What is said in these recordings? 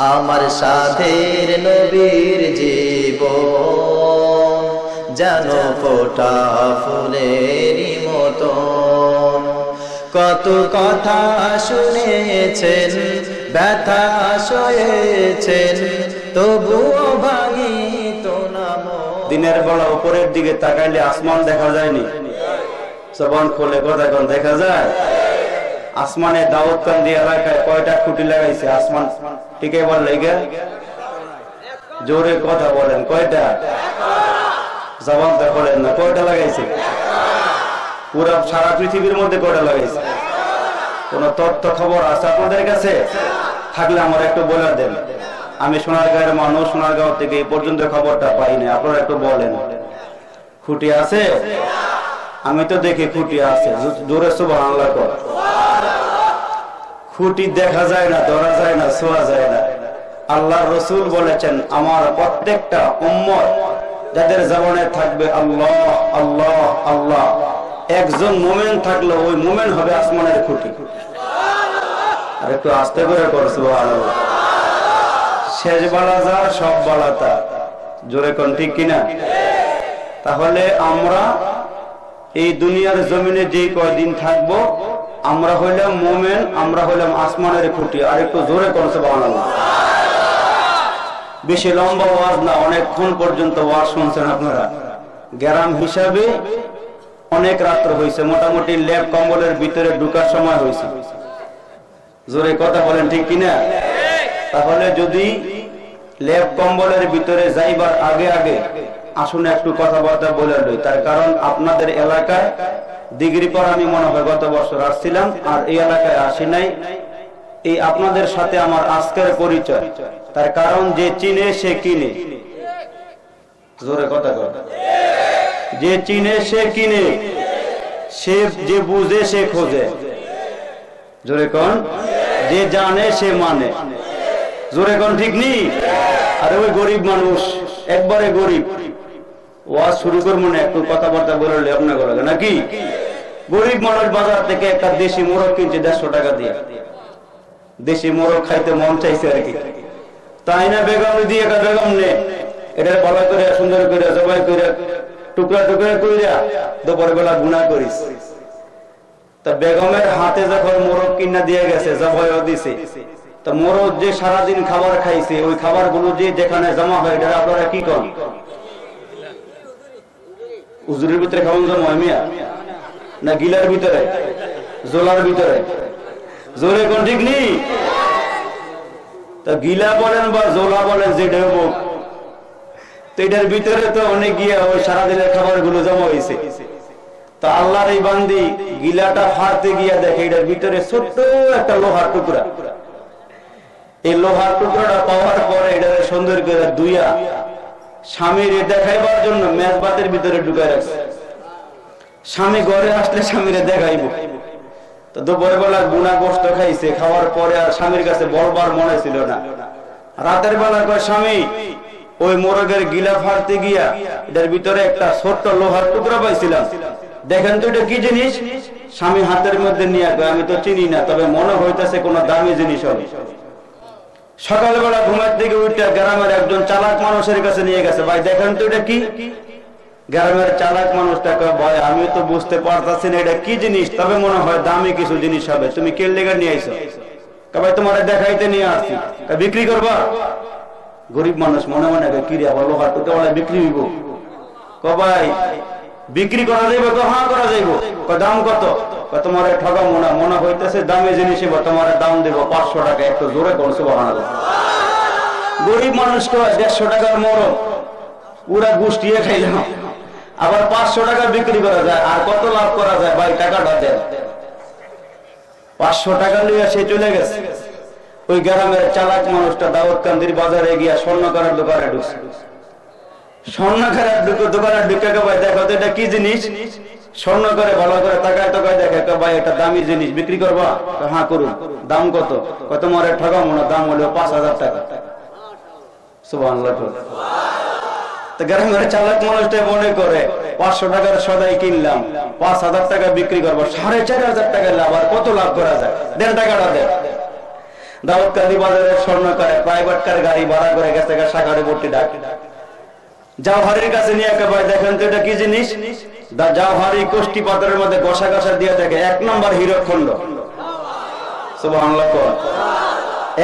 আমার সাধের নবীর জীবন যেন ফোটা ফুলেরই মতন। কত কথা শুনেছেন, ব্যথা সয়েছেন, তবুও ভাঙিত না মন। দিনের বেলা উপরের দিকে তাকাইলে আসমান দেখা যায়নি? জবান খোলে কথা কোন দেখা যায়? আসমানে দাউদকান্দি এলাকায় কয়টা খুঁটি লাগাইছে? আসমান টিকে বল লেগে জোরে কথা বলেন, কয়টা? জবানটা বলেন না, কয়টা লাগাইছে? পুরো সারা পৃথিবীর মধ্যে কয়টা লাগাইছে? কোন তথ্য খবর আছে আপনাদের কাছে? থাকলে আমার একটু বলে দেন। আমি সোনারগাঁয়ের মানুষ, সোনারগাঁও থেকে এই পর্যন্ত খবরটা পাইনি, আপনারা একটু বলেন। খুঁটি আছে? আমি তো দেখি খুঁটি আছে, জোরে সুবহানাল্লাহ কর। খুঁটি দেখা যায় না, ধরা যায় না, ছোঁয়া যায় না। আল্লাহর রাসূল বলেছেন, আমার প্রত্যেকটা উম্মত যাদের জবানে থাকবে আল্লাহ আল্লাহ আল্লাহ, একজন মুমিন থাকলে ওই মুমিন হবে আসমানের খুঁটি। আর একটু আস্তে করে কর সুবহানাল্লাহ। শেষ বালা যা, সব বালা তা, জোরে কোন ঠিক কিনা? তাহলে আমরা এই দুনিয়ার জমিনে যে কয়দিন থাকবো, আমরা হইলাম মুমিন, আমরা হইলাম আসমানের খুঁটি। আর একটু জোরে কোন সুবহানাল্লাহ। বেশি লম্বা ওয়াজ না, অনেকক্ষণ পর্যন্ত ওয়াজ শুনছেন আপনারা। গ্রাম হিসাবে অনেক রাত্র হয়েছে, মোটামুটি লেপ কম্বলের ভিতরে ঢুকার সময় হয়েছে। জোরে কথা বলেন ঠিক কিনা? তাহলে যদি লেপ কম্বলের ভিতরে যাইবার আগে আগে আসুন একটু কথাবার্তা বলে লই। তার কারণ আপনাদের এলাকায় ডিগ্রি পর আমি মনে হয় গত বছর আসছিলাম, আর এই এলাকায় আসি নাই। এই আপনাদের সাথে আমার আজকের পরিচয়। তার কারণ যে চিনে সে কিনে। জোরে কথা কর। যে চিনে সে কিনে, সে যে বুঝে সে খোঁজে। জোরে কোন? যে জানে সে মানে। জোরে কোন ঠিক নেই? আরে ওই গরিব মানুষ, একবারে গরিব, ওয়াজ শুরু করবো না, একটু কথাবার্তা বললে আপনার লাগে নাকি? গরিব মানুষ বাজার থেকে একটা দেশি মোরগ কিনছে 150 টাকা দিয়ে। দেশি মোরগ খাইতে মন চাইছে আর কি, তাই না? বেগম দিয়ে একটা বেগম নে, এটা ভালো করে সুন্দর করে জবাই করে টুকরা টুকরা কইরা দুপুর বেলা গুনাহ করিস। তা বেগমের হাতে যখন মোরগ কিনা দিয়ে গেছে, জবাইও দিছে, তা মোরগ যে সারাদিন খাবার খাইছে, ওই খাবার গুলো যে যেখানে জমা হয়, এটা আপনারা কি করেন? উজুরের ভিতরে খাওয়ান জমা হয় মিয়া, না গিলার ভিতরে, জোলার ভিতরে? জোরে কোন ঠিক নেই? তা গিলা বলেন বা জোলা বলেন, যেটা হোক, তো এটার ভিতরে তো অনেক গিয়া ওই সারাদিনের খাবার গুলো জমা হয়েছে। তা আল্লাহর এই বান্দি গিলাটা ফাড়তে গিয়া দেখে এটার ভিতরে ছোট্ট একটা লোহার টুকরা। এই লোহার টুকরাটা পাওয়ার পরে এটা সুন্দর করে দুইয়া স্বামীর দেখাইবার জন্য মেজবাতের ভিতরে ঢুকায় রাখছে। স্বামী ঘরে আসলে স্বামীরে দেখাইব। তো দুপুরের বেলা গুনা গোস্ত খাইছে, খাওয়ার পরে আর স্বামীর কাছে বলবার মনে ছিল না। রাতের বেলা কয়, স্বামী ওই মোরগের গিলা ফাড়তে গিয়া এটার ভিতরে একটা ছোট্ট লোহার টুকরা পাইছিলাম, দেখেন তো এটা কি জিনিস? স্বামী হাতের মধ্যে নিয়ে কয়, আমি তো চিনি না, তবে মনে হইতেছে কোন দামি জিনিস হবে। সকালবেলা ঘুমের থেকে উঠে গ্রামের একজন চালাক মানুষের কাছে নিয়ে গেছে, ভাই দেখেন তো এটা কি? গ্রামের চালাক মানুষটা কয়, ভাই আমি তো বুঝতে পারতাছি না এটা কি জিনিস, তবে মনে হয় দামি কিছু জিনিস হবে। তুমি কে লেগে নিয়ে আইছো? ভাই তোমার দেখাইতে নিয়ে আসছি। বিক্রি করবা? গরিব মানুষ মনে মনে কি রে, আবার লোহার টুকরা বিক্রি হইব? ভাই বিক্রি করা যাইবে? হ্যাঁ করা যাইব। দাম কত? তোমার ঠগামো না, মনে হইতেছে দামি জিনিস, তোমার দাম দেবো 500 টাকা। একটু জোরে করছো সুবহানাল্লাহ। গরিব মানুষকে 150 টাকার মোরগ পুরা গুষ্টিয়ে খাইলাম, আবার 500 টাকা বিক্রি করা যায়, আর কত লাভ করা যায়? ভাই টাকাটা দেন। 500 টাকা নিয়ে সে চলে গেছে। ওই গ্রামের চালাক মানুষটা দাউদকান্দির বাজারে গিয়া স্বর্ণকারের দোকানে ঢুকছে। স্বর্ণকারের দোকানে ঢুকে ভাই দেখো তো এটা কি জিনিস? স্বর্ণ করে ভালো করে তাকায় তাকায় দেখে, ভাই এটা দামি জিনিস, বিক্রি করবা? হ্যাঁ করুন। দাম কত? তোমার ঠগামো না, দাম হলো 5000 টাকা। সুবহানাল্লাহ। তো গ্রামের চালাক মানুষটা মনে করে 500 টাকার সদাই কিনলাম, 5000 টাকা বিক্রি করবো, 4500 টাকা লাভ, আর কত লাভ করা যায়? দেন টাকাটা দেন। দাউদকান্দি বাজারে স্বর্ণকারে প্রাইভেট কার গাড়ি ভাড়া করে গেছে সাগরে ভর্তি ডাক জাওহারির কাছে নিয়ে একেবারে দেখেন তো এটা কি জিনিস। জাওহারি কোষ্ঠী পাথরের মধ্যে ঘষা ঘষা দিয়ে দেখে 1 নম্বর হীরক খন্ড। সুবহানাল্লাহ।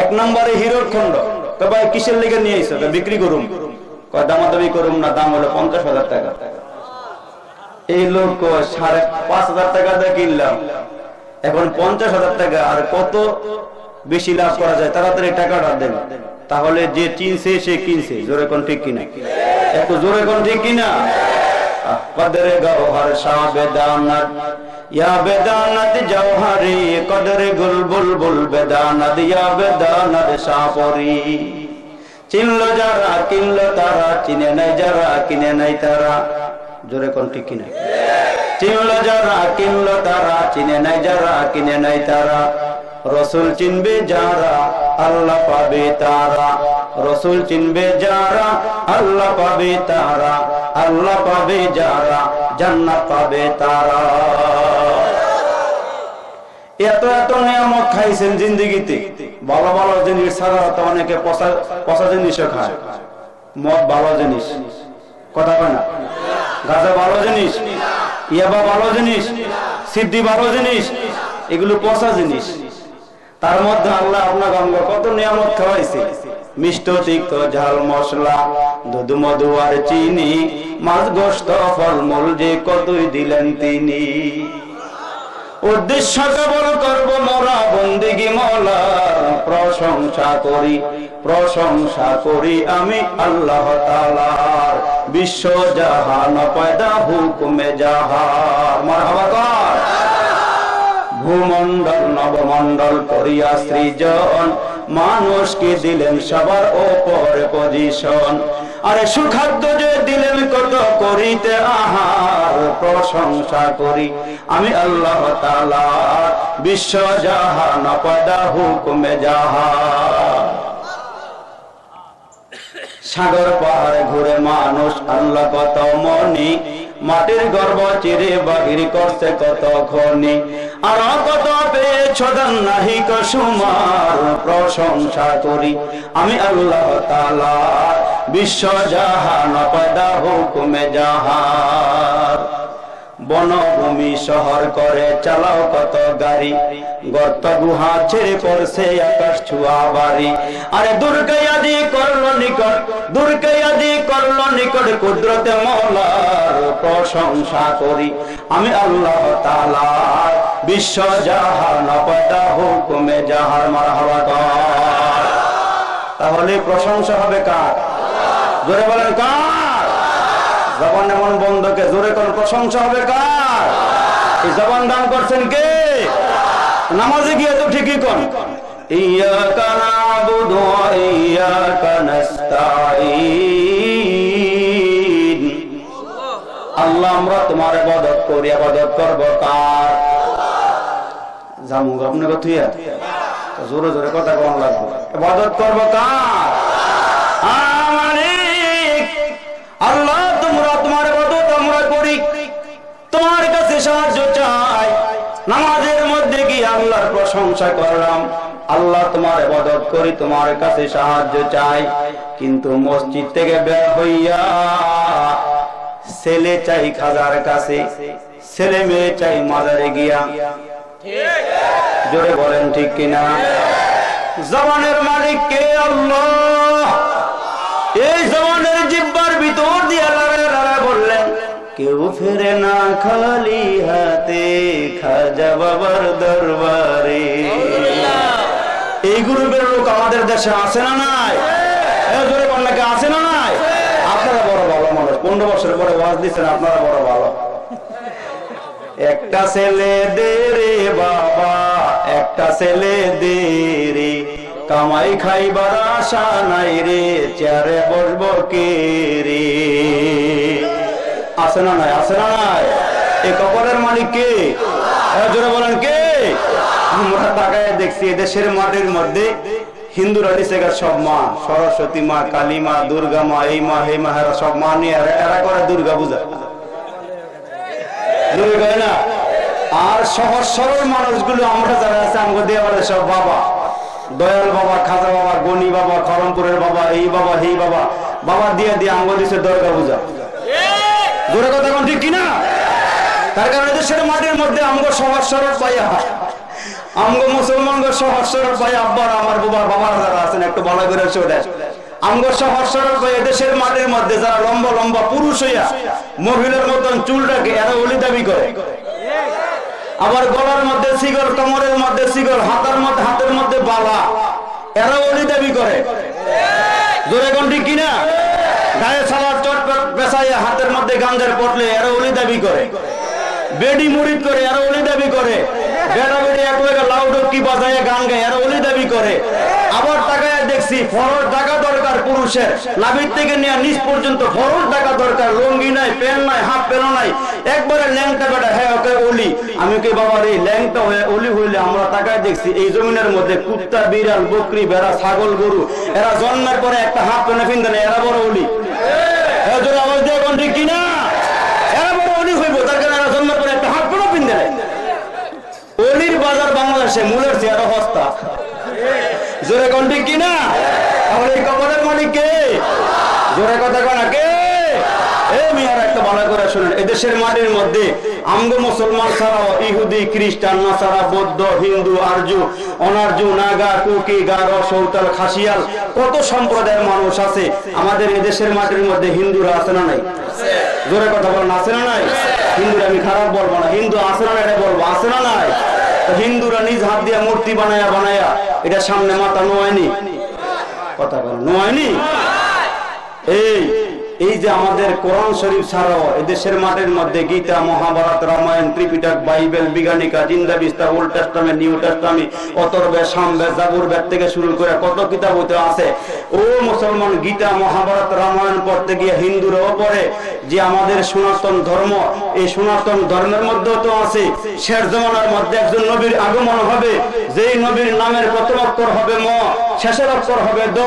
1 নম্বরে হীরক খন্ড। তো ভাই কিসের লেগে নিয়ে আইছো? বিক্রি করুম। কয় দামাদামি করুম না, দাম হলো 50,000 টাকা। এই লোক 5,500 টাকা দিয়ে কিনলাম, এখন 50,000 টাকা, আর কত বেশি লাভ করা যায়, তাড়াতাড়ি টাকাটা দেন। তাহলে যে চিনছে সে কিনছে। জোরে কোন ঠিক কিনা? একটু জোরে কোন ঠিক কিনা? কদরে গওহর শাহ বেদানাত ইয়া বেদানাত জওহারি, কদরে গুল বুলবুল বেদানাত ইয়া বেদানাত শাহপরি। চিনলো যারা কিনলো তারা, চিনে নাই যারা কিনে নাই তারা। জোরে কোন ঠিক কিনা? চিনলো যারা কিনলো তারা, চিনে নাই যারা কিনে নাই তারা। রসুল চিনবে যারা আল্লাহ পাবে তারা, রসুল চিনবে যারা আল্লাহ পাবে তারা, আল্লাহ পাবে যারা জান্নাত পাবে তারা। এত এত নিয়ামত খাইছেন জিন্দেগিতে, ভালো ভালো জিনিস ছাড়া তো অনেকে পচা জিনিসও খায়। মদ ভালো জিনিস, কথা কয় না? গাঁজা ভালো জিনিস, ইয়াবা ভালো জিনিস, সিদ্ধি ভালো জিনিস, এগুলো পচা জিনিস। তার মধ্যে আল্লাহ আপনাকে কত নিয়ামত খাওয়াইছে। মিষ্ট তিক্ত ঝাল মশলা, দুধ মধু আর চিনি, মাছ গোশত ফলমূল যে কতই দিলেন তিনি। উদ্দেশ্য কেবল করব মোরা বন্দেগী মওলার, প্রশংসা করি প্রশংসা করি আমি আল্লাহ তাআলার। বিশ্ব জাহান পয়দা হুকুমে জাহান। মারহাবা কর। ভূমন্ডল নবমন্ডল করিয়া সৃজন, মানুষকে দিলেন সবার ওপরে পজিশন। আরে সুখাদ্য যে দিলেন কত করিতে আহার, প্রশংসা করি আমি আল্লাহ তাআলা। বিশ্ব জাহান পয়দা হুকুমে জাহান। সাগর পাহাড়ে ঘুরে মানুষ আল্লাহ কত মনি, মাটির গর্ভ চিরে বাহির করছে কত খনি। আর কত পেয়েছ দান নাহি কসুমার, প্রশংসা করি আমি আল্লাহ তাআলা। বিশ্ব জাহান পয়দা হুকুমে জাহান। বনভূমি শহর করে চালাও কত গাড়ি, গর্ত গুহা ছেড়ে পড়ছে আকাশ ছুয়া বাড়ি। আরে দুর্গায়াদি করলো নিকট, দুর্গায়াদি করলো নিকট কুদরতে মওলার, প্রশংসা করি আমি আল্লাহ তাআলা। বিশ্ব জাহান পয়দা হুকুমে জাহান। মারহাবা কর। তাহলে প্রশংসা হবে কার? জোরে বলেন কার? জবান এমন বন্ধকে জোরে কোন প্রশংসা হবে কার? এই জবান দান করছেন কে? নামাজে গিয়ে তো ঠিকই কোন ইয়াকা নাবুদু ওয়া ইয়াকা নাস্তাঈন। আল্লাহ আমরা তোমার ইবাদত করি, ইবাদত করব কার? জামু আপনি কতইয়া জোরে জোরে কথা কোন লাগবে। ইবাদত করব কার? আল্লাহ তোমরা তোমার ইবাদত আমরা করি, তোমার কাছে সাহায্য চাই। নামাজের মধ্যে গিয়ে আল্লাহর প্রশংসা করলাম, আল্লাহ তোমার ইবাদত করি, তোমার কাছে সাহায্য চাই। কিন্তু মসজিদ থেকে বের হইয়া ছেলে চাই খাজার কাছে, ছেলে মেয়ে চাই মাজারে গিয়া। জোরে বলেন ঠিক কিনা? জবানের মালিক কে? আল্লাহ। এই জবানের জিহ্বার ভিতর দিয়ে আল্লাহ বললেন, কেউ ফেরে না খালি হাতে খাজা বাবার দরবারে। এই গ্রুপের লোক আমাদের দেশে আছে না নাই? জোরে বললে আছে না নাই? আপনারা বড় ভালো মানুষ, 15 বছর পরে ওয়াজ দিচ্ছেন, আপনারা বড় ভালো। একটা ছেলে দে রে বাবা, একটা ছেলে দে রে, কামাই খাইবার আশা নাই রে, চেয়ারে বসবো কে রে। আছে না নাই? আছে না নাই? এই কপালের মালিক কে? জোরে বলেন কে? আমরা তাকায় দেখছি এদেশের মাটির মধ্যে হিন্দুরা দিছে সব মা, সরস্বতী মা, কালী মা, দুর্গা মা, এই মা এই মা, সব মা নিয়ে এরা করে দুর্গা পূজা। না? আর সহজ সরল মানুষগুলো আমরা যারা আছে আমাকে দিয়ে সব বাবা, দয়াল বাবা, খাজা বাবা, গনি বাবা, খরমপুরের বাবা, এই বাবা, এই বাবা, বাবা দিয়ে দিয়ে আঙ্গুল দিচ্ছে দরগা পূজা। জোরে কথা কোন ঠিক কিনা? তার কারণে দেশের মাটির মধ্যে আমগো সহজ সরল পাইয়া, আমগো মুসলমানগো সহজ সরল পাইয়া, আব্বার আমার বাবার যারা আছেন একটু ভালো করে শোনেন, আমগো সহজ সরল পাইয়া দেশের মাটির মধ্যে যারা লম্বা লম্বা পুরুষ হইয়া মহিলার মতন চুলটাকে এরা ওলি দাবি করে, আবার গলার মধ্যে শিকল, কোমরের মধ্যে শিকল, হাতের মধ্যে বালা, এরা ওলি দাবি করে। জোরে কোন ঠিক কিনা? গায়ে সালার চট পেছাইয়া হাতের মধ্যে গাঞ্জার পটলে এরা ওলি দাবি করে। বেডি মুড়িদ করে এরা ওলি দাবি করে। বেড়া বেড়ি এক লোকে লাউডকি বাজাইয়া গান গায় এরা ওলি দাবি করে। আবার তাকায় দেখছি ফরজ টাকা দরকার পুরুষের, নাভির থেকে নিয়ে নিচ পর্যন্ত ফরজ টাকা দরকার, লুঙ্গি নাই, প্যান্ট নাই, হাফ প্যান্ট নাই, একবারে ল্যাংটা বেটা, হ্যাঁ ওকে ওলি। আমি কি বাবা রে ল্যাংটা হয়ে ওলি হইলে আমরা তাকায় দেখছি এই জমিনের মধ্যে কুত্তা, বিড়াল, বকরি, ভেড়া, ছাগল, গরু এরা জন্মের পরে একটা হাফ প্যান্ট ফিনতে নেই, এরা বড় ওলি। এজন্য আওয়াজ দিয়ে কোন ঠিক কিনা? এরা বড় ওলি হইব, তার কারণে এরা জন্মের পরে একটা হাফ প্যান্ট ফিনতে নেই। ওলির বাজার বাংলাদেশে মূলের চেয়ে আরো সস্তা। জোরে কোন ঠিক কিনা? তাহলে এই কবরের মালিক কে? জোরে কথা কনা কে? এই মিয়ার একটা ভালো করে শুনেন, এদেশের মাটির মধ্যে আমগো মুসলমান ছাড়াও ইহুদি, খ্রিস্টান, নাসারা, বৌদ্ধ, হিন্দু, আর্য, অনার্য, নাগা, কুকি, গারো, সৌতাল, খাসিয়াল, কত সম্প্রদায়ের মানুষ আছে আমাদের এদেশের মাটির মধ্যে। হিন্দুরা আছে না নাই? জোরে কথা বলেন, আছে না নাই? হিন্দুরা আমি খারাপ বলবো না, হিন্দু আছে না নাই এটা বলবো, আছে না নাই? হিন্দুরা নিজ হাত দিয়ে মূর্তি বানায়া বানায়া এটা সামনে মাথা নোয়ায়নি, কথা বলেন নোয়ায়নি। এই যে আমাদের কোরআন শরীফ ছাড়াও এদেশের মাঠের মধ্যে গীতা, মহাভারত, রামায়ণ, ত্রিপিটক, বাইবেল, বিজ্ঞানিকা, জিন্দা বিস্তার, old testament, new testament, Atharvaveda, Samaveda, জাবুর বেদ থেকে শুরু করে কত কিতাব হতে আছে। ও মুসলমান, গীতা, মহাভারত, রামায়ণ পড়তে গিয়ে হিন্দুরাও পড়ে যে আমাদের সনাতন ধর্ম, এই সনাতন ধর্মের মধ্যেও তো আছে শেষ জমানার মধ্যে একজন নবীর আগমন হবে, যেই নবীর নামের প্রথম অক্ষর হবে ম, শেষের অক্ষর হবে দ,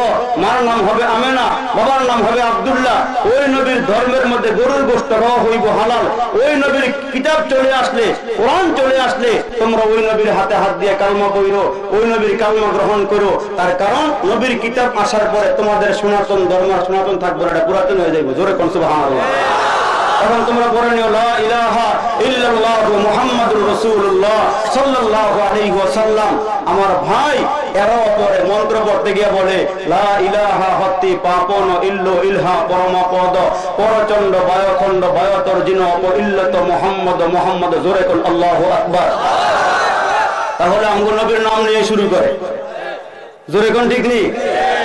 মার নাম হবে আমেনা, বাবার নাম হবে আব্দুল্লাহ। ওই নবীর ধর্মের মধ্যে গরুর গোশত খাওয়া হইব হালাল। ওই নবীর কিতাব চলে আসলে, কোরআন চলে আসলে তোমরা ওই নবীর হাতে হাত দিয়ে কালমা পড়ো, ওই নবীর কালমা গ্রহণ করো। তার কারণ নবীর কিতাব আসার পরে তোমাদের সনাতন ধর্ম সনাতন থাকবে না, এটা পুরাতন হয়ে যাবে। জোরে কোন সুবহানাল্লাহ। এখন তোমরা পড়ে নিও লা ইলাহা ইল্লাল্লাহু মুহাম্মাদুর রাসূলুল্লাহ সাল্লাল্লাহু আলাইহি ওয়াসাল্লাম। আমার ভাই এরা পরে মন্ত্র পড়তে গিয়ে বলে লা ইলাহা হত্তি পাপন ইল্লু ইলহা পরমপদ পরচন্ড বায়খণ্ড বায়তর্জিন ইল্লত মুহাম্মদ মুহাম্মদ। জোরে কোন আল্লাহু আকবার। তাহলে আমগো নবীর নাম নিয়ে শুরু করে, জোরে কোন ঠিক নেই?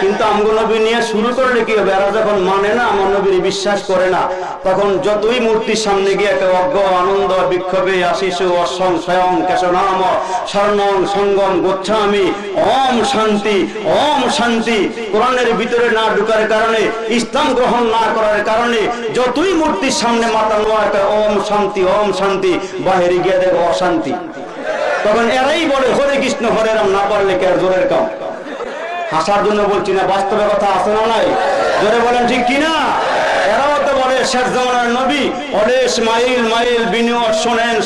কিন্তু আমগো নবী নিয়ে শুরু করলে কি হবে? এরা যখন মানে না, আমার নবীর বিশ্বাস করে না, তখন যতই মূর্তির সামনে গিয়ে একটা অজ্ঞ আনন্দ বিক্ষোভে আশিসু অসং স্বয়ং কেশনাম স্বর্ণং সঙ্গম গোচ্ছামি ওম শান্তি ওম শান্তি, কোরআনের ভিতরে না ঢুকার কারণে, ইসলাম গ্রহণ না করার কারণে যতই মূর্তির সামনে মাথা নোয়া একটা ওম শান্তি, বাহিরে গিয়ে দেখো অশান্তি। তখন এরাই বলে হরে কৃষ্ণ হরে রাম, না পারলে কে আর জোরের কাম। হাসার জন্য বলছি না, বাস্তবে কথা আছে না নাই? জোরে বলেন ঠিক কিনা? এরাও তো বলে শেষ জামানার নবী অলেশ মাইল মাইল বিনিয়োগ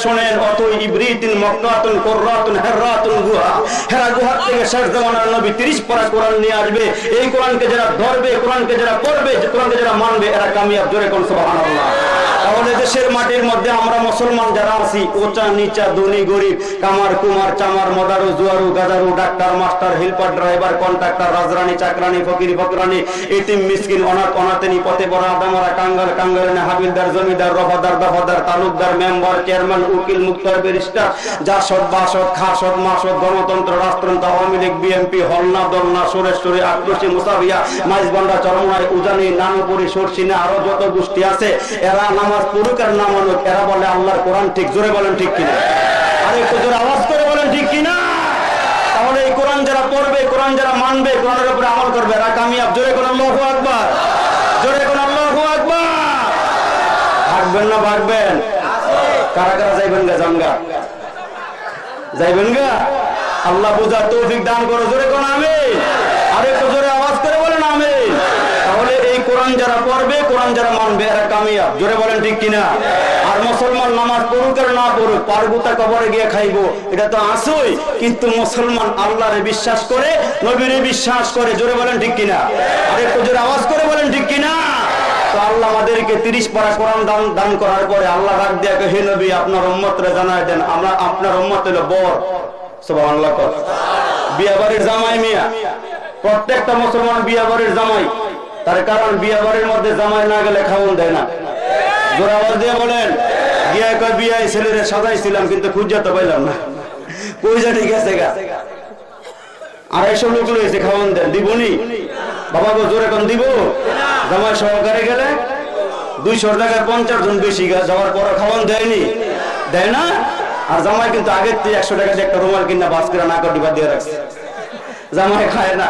শোনেন অতই ইব্রিতিন মক্কাতুন কুররাতুন হেরাতুন গুহা, হেরা গুহার থেকে শেষ জামানার নবী 30 পারা কোরআন নিয়ে আসবে। এই কোরআনকে যারা ধরবে, কোরআনকে যারা পড়বে, কোরআনকে যারা মানবে, এরা কামিয়াব। জোরে কোন সুবহানাল্লাহ। তাহলে দেশের মাটির মধ্যে আমরা মুসলমান যারা আছি, উঁচা নিচা, ধনী গরিব, কামার কুমার, চামার, মদারু, জুয়ারু, গাজারু, doctor, master, helper, driver, contractor, রাজরানী, চাকরানী, ফকির, ফকরানী, এতিম, মিসকিন, অনাথ, অনাথিনী, পথে পড়া, আদামারা, কাঙ্গাল, কাঙ্গালিনী, হাবিলদার, জমিদার, রফাদার, দফাদার, তালুকদার, মেম্বার, চেয়ারম্যান, উকিল, মুক্তার, ব্যারিস্টার, জাসদ, বাসদ, খাসদ, মাসদ, গণতন্ত্র, রাষ্ট্রতন্ত্র, আওয়ামী লীগ, বিএনপি, হলনা, দলনা, সুরেশ্বরী, আক্রোশী, মুসাভিয়া, মাইজবান্ডা, চরমনাই, উজানি, নানুপুরি, সরসিনা, আরো যত গোষ্ঠী আছে, এরা নামাজ পড়ুক আর না মানুক, এরা বলে আল্লাহর কোরআন ঠিক। জোরে বলেন ঠিক কিনা? আরে একটু জোরে আওয়াজ করে বলেন ঠিক কিনা? তাহলে এই কোরআন যারা পড়বে, কোরআন যারা মানবে, কোরআনের উপরে আমল করবে, এরা কামিয়াব। জোরে কোন আল্লাহু আকবার, জোরে কোন আল্লাহু আকবার। ভাগবেন না ভাগবেন? কারা কারা যাইবেন গা? জানগা যাইবেন গা? আল্লাহ বুঝার তৌফিক দান করো। জোরে কোন আমিন। আরে একটু জোরে আওয়াজ করে বলেন আমিন। তাহলে এই কোরআন যারা পড়বে, কোরআন যারা মানবে, এরা কামিয়াব। জোরে বলেন ঠিক কিনা? আর মুসলমান নামাজ পড়ুক আর না পড়ুক পারগুতা কবরে গিয়ে খাইবো এটা তো আসই, কিন্তু মুসলমান আল্লাহরে বিশ্বাস করে, নবীরে বিশ্বাস করে। জোরে বলেন ঠিক কিনা? আর একটু জোরে আওয়াজ করে বলেন ঠিক কিনা? তো আল্লাহ আমাদেরকে 30 পারা কোরআন দান করার পরে আল্লাহ ডাক দিয়ে হে নবী আপনার উম্মতরে জানায় দেন আমরা আপনার উম্মত হলো বর। সুবহানাল্লাহ। বিয়া বাড়ির জামাই মিয়া, প্রত্যেকটা মুসলমান বিয়া বাড়ির জামাই, তার কারণ বিয়া বাড়ির মধ্যে জামাই না গেলে খাওয়ান দেয় না। জোরে আওয়াজ দিয়ে বলেন। গিয়া কয় বিয়ায় ছেলেরে সাজাইছিলাম কিন্তু খুঁজে তো পাইলাম না, কই জানি গেছে গা। 250 লোক লইছে খাওয়ান দেন, দিবনি বাবা গো? জোরে কোন দিব? জামাই সহকারে গেলে 200 টাকার 50 জন বেশি যাওয়ার পর খাওয়ান দেয়নি, দেয় না। আর জামাই কিন্তু আগের থেকে 100 টাকা দিয়ে একটা রুমাল কিনা বাস করে না করে দিয়ে রাখছে, জামাই খায় না।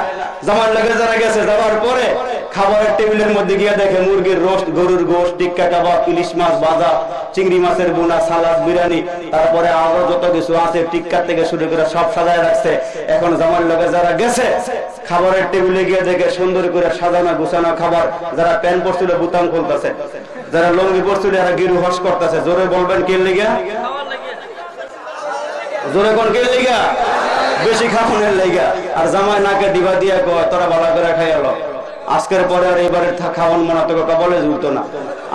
জামাই লাগে যারা গেছে, যাওয়ার পরে খাবারের টেবিলের মধ্যে গিয়ে দেখে মুরগির রোস্ট, গরুর গোশত, টিক্কা কাবাব, ইলিশ মাছ ভাজা, চিংড়ি মাছের বোনা, সালাদ, বিরিয়ানি, তারপরে আরো যত কিছু আছে টিক্কা থেকে শুরু করে সব সাজায় রাখছে। এখন জামাই লাগে যারা গেছে খাবারের টেবিলে গিয়ে দেখে সুন্দর করে সাজানো গুছানো খাবার। যারা প্যান্ট পরছিল বুতাম খুলতেছে, যারা লঙ্গি পরছিল এরা গিরু হস করতেছে। জোরে বলবেন কে লিগা? জোরে কোন কে লিগা? বেশি খাওয়ানোর লাইগা। আর জামাই নাকে ডিবা দিয়া কয় তোরা ভালো করে খাই এলো, আজকের পরে আর এইবারে খাওয়ান মনে তো কবলে জুড়তো না।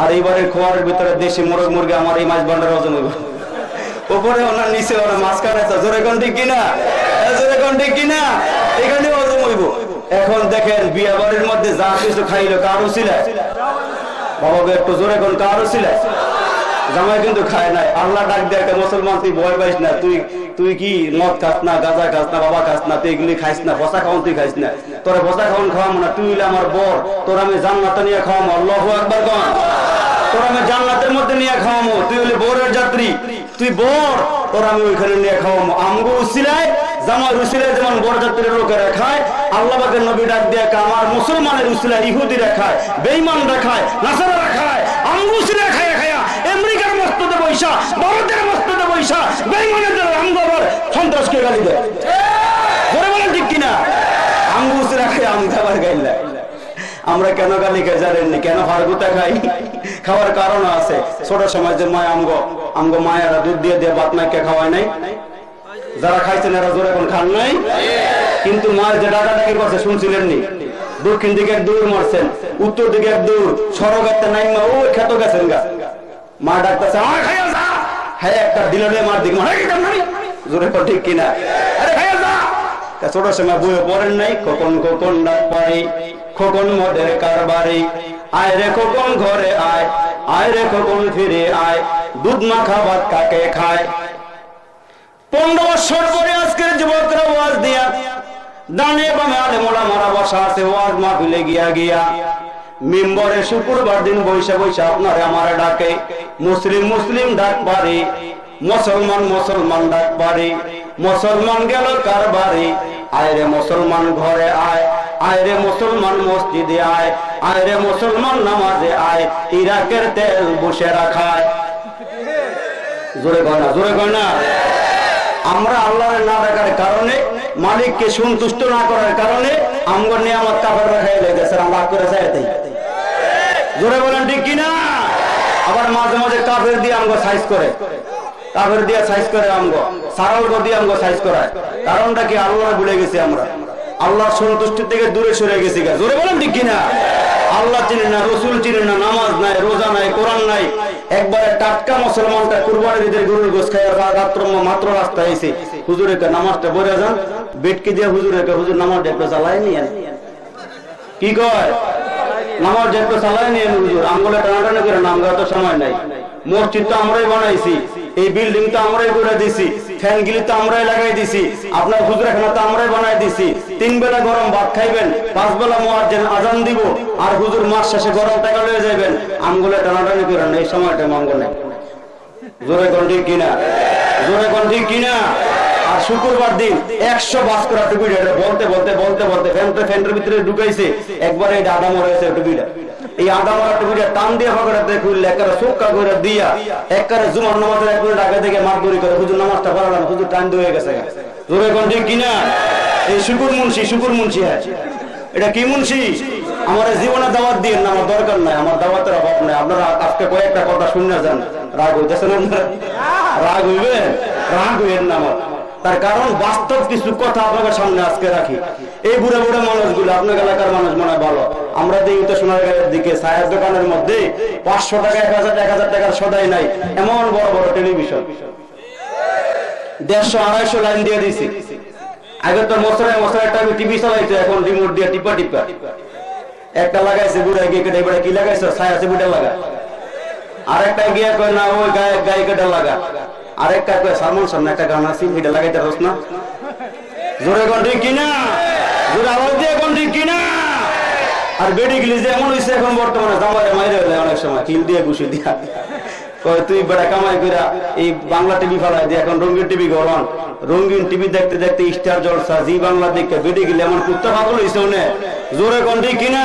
আর এইবারে খোয়ারের ভিতরে দেশি মোরগ মুরগি আমার এই মাছ ভান্ডার হজম হইব, উপরে ওনার নিচে ওরা মাছ কাটাইতো। জোরে কোন ঠিক কিনা? জোরে কোন ঠিক কিনা? এখানে হজম হইব। এখন দেখেন বিয়া বাড়ির মধ্যে যা কিছু খাইলো কারো ছিলায়, বাবাকে একটু জোরে কোন কারো ছিলায়, জামাই কিন্তু খায় নাই। আল্লাহ ডাক দিয়ে একটা মুসলমান তুই ভয় পাইস না, তুই কি মদ খাস না, গাঁজা খাস না, বাবা খাস না, তুই এগুলি খাইস না, বসা খাওয়ান তুই খাইস না, তোরা বসা খাওয়ান খাওয়াবো না, তুই হইলে আমার বর, তোর আমি জান্নাতে নিয়ে খাওয়াবো। আল্লাহু আকবার কোন? তোর আমি জান্নাতের মধ্যে নিয়ে খাওয়াবো, তুই হইলে বরের যাত্রী, তুই বর, তোর আমি ওইখানে নিয়ে খাওয়াবো। আমগো উসিলায় জামাই উসিলায় যেমন বর যাত্রীর লোকেরা খায়, আল্লাহ পাকের নবী ডাক দিয়ে আমার মুসলমানের উসিলায় ইহুদিরা খায়, বেঈমানরা খায়, নাসারারা খায়, আমগো উসিলায় খায় খায়া আমেরিকার মসজিদে বৈশা, ভারতের মসজিদে বৈশা বেঈমানদের আমগো আবার সন্ত্রাসকে গালি দেয়। বলে বলেন ঠিক কিনা? আমগো উসিলা খায় আমগো আবার গাইলা। আমরা কেন গালি খাই জানেননি? কেন ফারগুতা খাই? খাওয়ার কারণ আছে। ছোট সময় যে মায় আমগো মায়েরা দুধ দিয়ে দিয়ে বাত মাইকে খাওয়ায় নাই, যারা খাইছেন এরা জোরে এখন খান নাই। কিন্তু মায়ের যে ডাকাডাকি করছে শুনছিলেন নি? দক্ষিণ দিকে এক দৌড় মারছেন, উত্তর দিকে এক দৌড়, সড়ক একটা নাইমা ওই খেত গেছেন গা। মা ডাকতেছে আমার খাইয়া যা, হ্যাঁ একটা দিলে মার দিক জোরে ঠিক কিনা? আরে খাইয়া যা। ছোট সময় বইয়ে পড়েন নাই? খোকন খোকন ডাক পারি, খোকন মদের কারবারি, আয় রে খোকন ঘরে আয়, আয় রে খোকন ফিরে আয়, দুধ মাখা ভাত কাকে খায়। 15 বছর পরে আজকের যুবকরা ওয়াজ দিয়া ডানে বামে আলেমোলা মারা বসা আছে, ওয়াজ মাহফিলে গিয়া মিম্বরে শুক্রবার দিন বৈশা বৈশা আপনারে আমারে ডাকে। মুসলিম ডাক পারি, মুসলমান ডাক পারি, মুসলমান গেল কার বাড়ি, আয় রে মুসলমান ঘরে আয়, আয় রে মুসলমান মসজিদে আয়, আয় রে মুসলমান নামাজে আয়, ইরাকের তেল বসে রাখায়। জোরে কয় না? জোরে কয় না? আমরা আল্লাহর না ডাকার কারণে, মালিককে সন্তুষ্ট না করার কারণে আমগো নিয়ামত কাফেররা খাইয়ে লেগেছে, আমরা করে চাইতেই। জোরে বলেন ঠিক কিনা? আবার মাঝে মাঝে কাফের দিয়ে আমগো সাইজ করে, কাফের দিয়ে সাইজ করে আমগো, সারাল দিয়ে আমগো সাইজ করায়। কারণটা কি? আল্লাহ ভুলে গেছি আমরা, আল্লাহর সন্তুষ্টি থেকে দূরে সরে গেছি। জোরে বলেন ঠিক কিনা? আল্লাহ চিনি না, রসুল চিনি না, নামাজ নাই, রোজা নাই, কোরআন নাই। একবারে টাটকা মুসলমানটা কুরবানির ঈদের গরুর গোশত খাইয়া রাত্র মাত্র রাস্তায় এসে হুজুরে নামাজটা পড়ে যান, বেটকে দিয়ে হুজুর নামাজ একটু চালাই নিয়ে, কি কয় নামাজ একটু চালাই নিয়ে হুজুর, আঙ্গুলে টানাটানি করে, নাম তো সময় নাই। মসজিদ তো আমরাই বানাইছি, এই বিল্ডিং তো আমরাই করে দিছি, ফ্যান গিলি তো আমরাই লাগাই দিছি, আপনার হুজুরখানা তো আমরাই বানাই দিছি। 3 বেলা গরম ভাত খাইবেন, 5 বেলা মুয়াজ্জিন আজান দিব, আর হুজুর মাস শেষে গরম টাকা লয়ে যাবেন। আঙ্গুলে টানাটানি করেন, এই সময়টা মাঙ্গ নাই। জোরে কোন ঠিক কিনা? জোরে কোন ঠিক কিনা? আর শুক্রবার দিন 100 বাস করা টুপিটা বলতে বলতে বলতে বলতে ফ্যানের ভিতরে ঢুকাইছে, একবারে এটা আদা মরে গেছে টুপিটা। এই আদা মরা টুপিটা টান দিয়ে ফাঁকড়াতে খুললে একবারে চোখা করে দিয়া একবারে জুমার নামাজের 1 মিনিট আগে থেকে মারধরি করে হুজুর নামাজটা পড়ালাম, হুজুর টান দিয়ে গেছে। জোরে কোন ঠিক কিনা? এই শুকুর মুন্সি, হ্যাঁ এটা কি মুন্সি? আমার জীবনে দাওয়াত দিয়ে না, আমার দরকার নাই, আমার দাওয়াতের অভাব নাই। আপনারা আজকে কয়েকটা কথা শুনে যান, রাগ হইতেছেন আপনারা? রাগ হইবেন? রাগ হইবেন না আমার। তার কারণ বাস্তব কিছু কথা আপনাদের সামনে আজকে রাখি। এই বুড়ে বুড়ে মানুষগুলো আপনার এলাকার মানুষ মনে হয় ভালো, আমরা দেখি তো সোনারগাঁয়ের দিকে চায়ের দোকানের মধ্যে 500 টাকা 1000 টাকার সদাই নাই, এমন বড় বড় টেলিভিশন 150-250 লাইন দিয়ে দিছি। আগে তো মশারে টাইমে টিভি চালাইতো, এখন রিমোট দিয়ে টিপা টিপা একটা লাগাইছে বুড়া গিয়ে কেটে, এবারে কি লাগাইছে ছায়া আছে বুড়া লাগা, আরেকটা গিয়ে কয় না ওই গায়ে কেটে লাগা, আরেকটা কয় সালমান সামনে একটা গান আছে এটা লাগাইতে পারছ না। জোরে কোন ঠিক কিনা? জোরে আওয়াজ দিয়ে কোন ঠিক কিনা? আর বেডি গিলি যে এমন হইছে এখন বর্তমানে জামাইরে মাইরে হলে অনেক সময় কিল দিয়ে ঘুষি দিয়া কয় তুই বেড়া কামাই কইরা এই বাংলা টিভি ফালাই দিয়ে এখন রঙিন টিভি গরম, রঙিন টিভি দেখতে দেখতে স্টার জলসা জি বাংলা দেখে বেডি গিলি এমন কুত্তা পাগল হইছে ওনে। জোরে কোন ঠিক কিনা?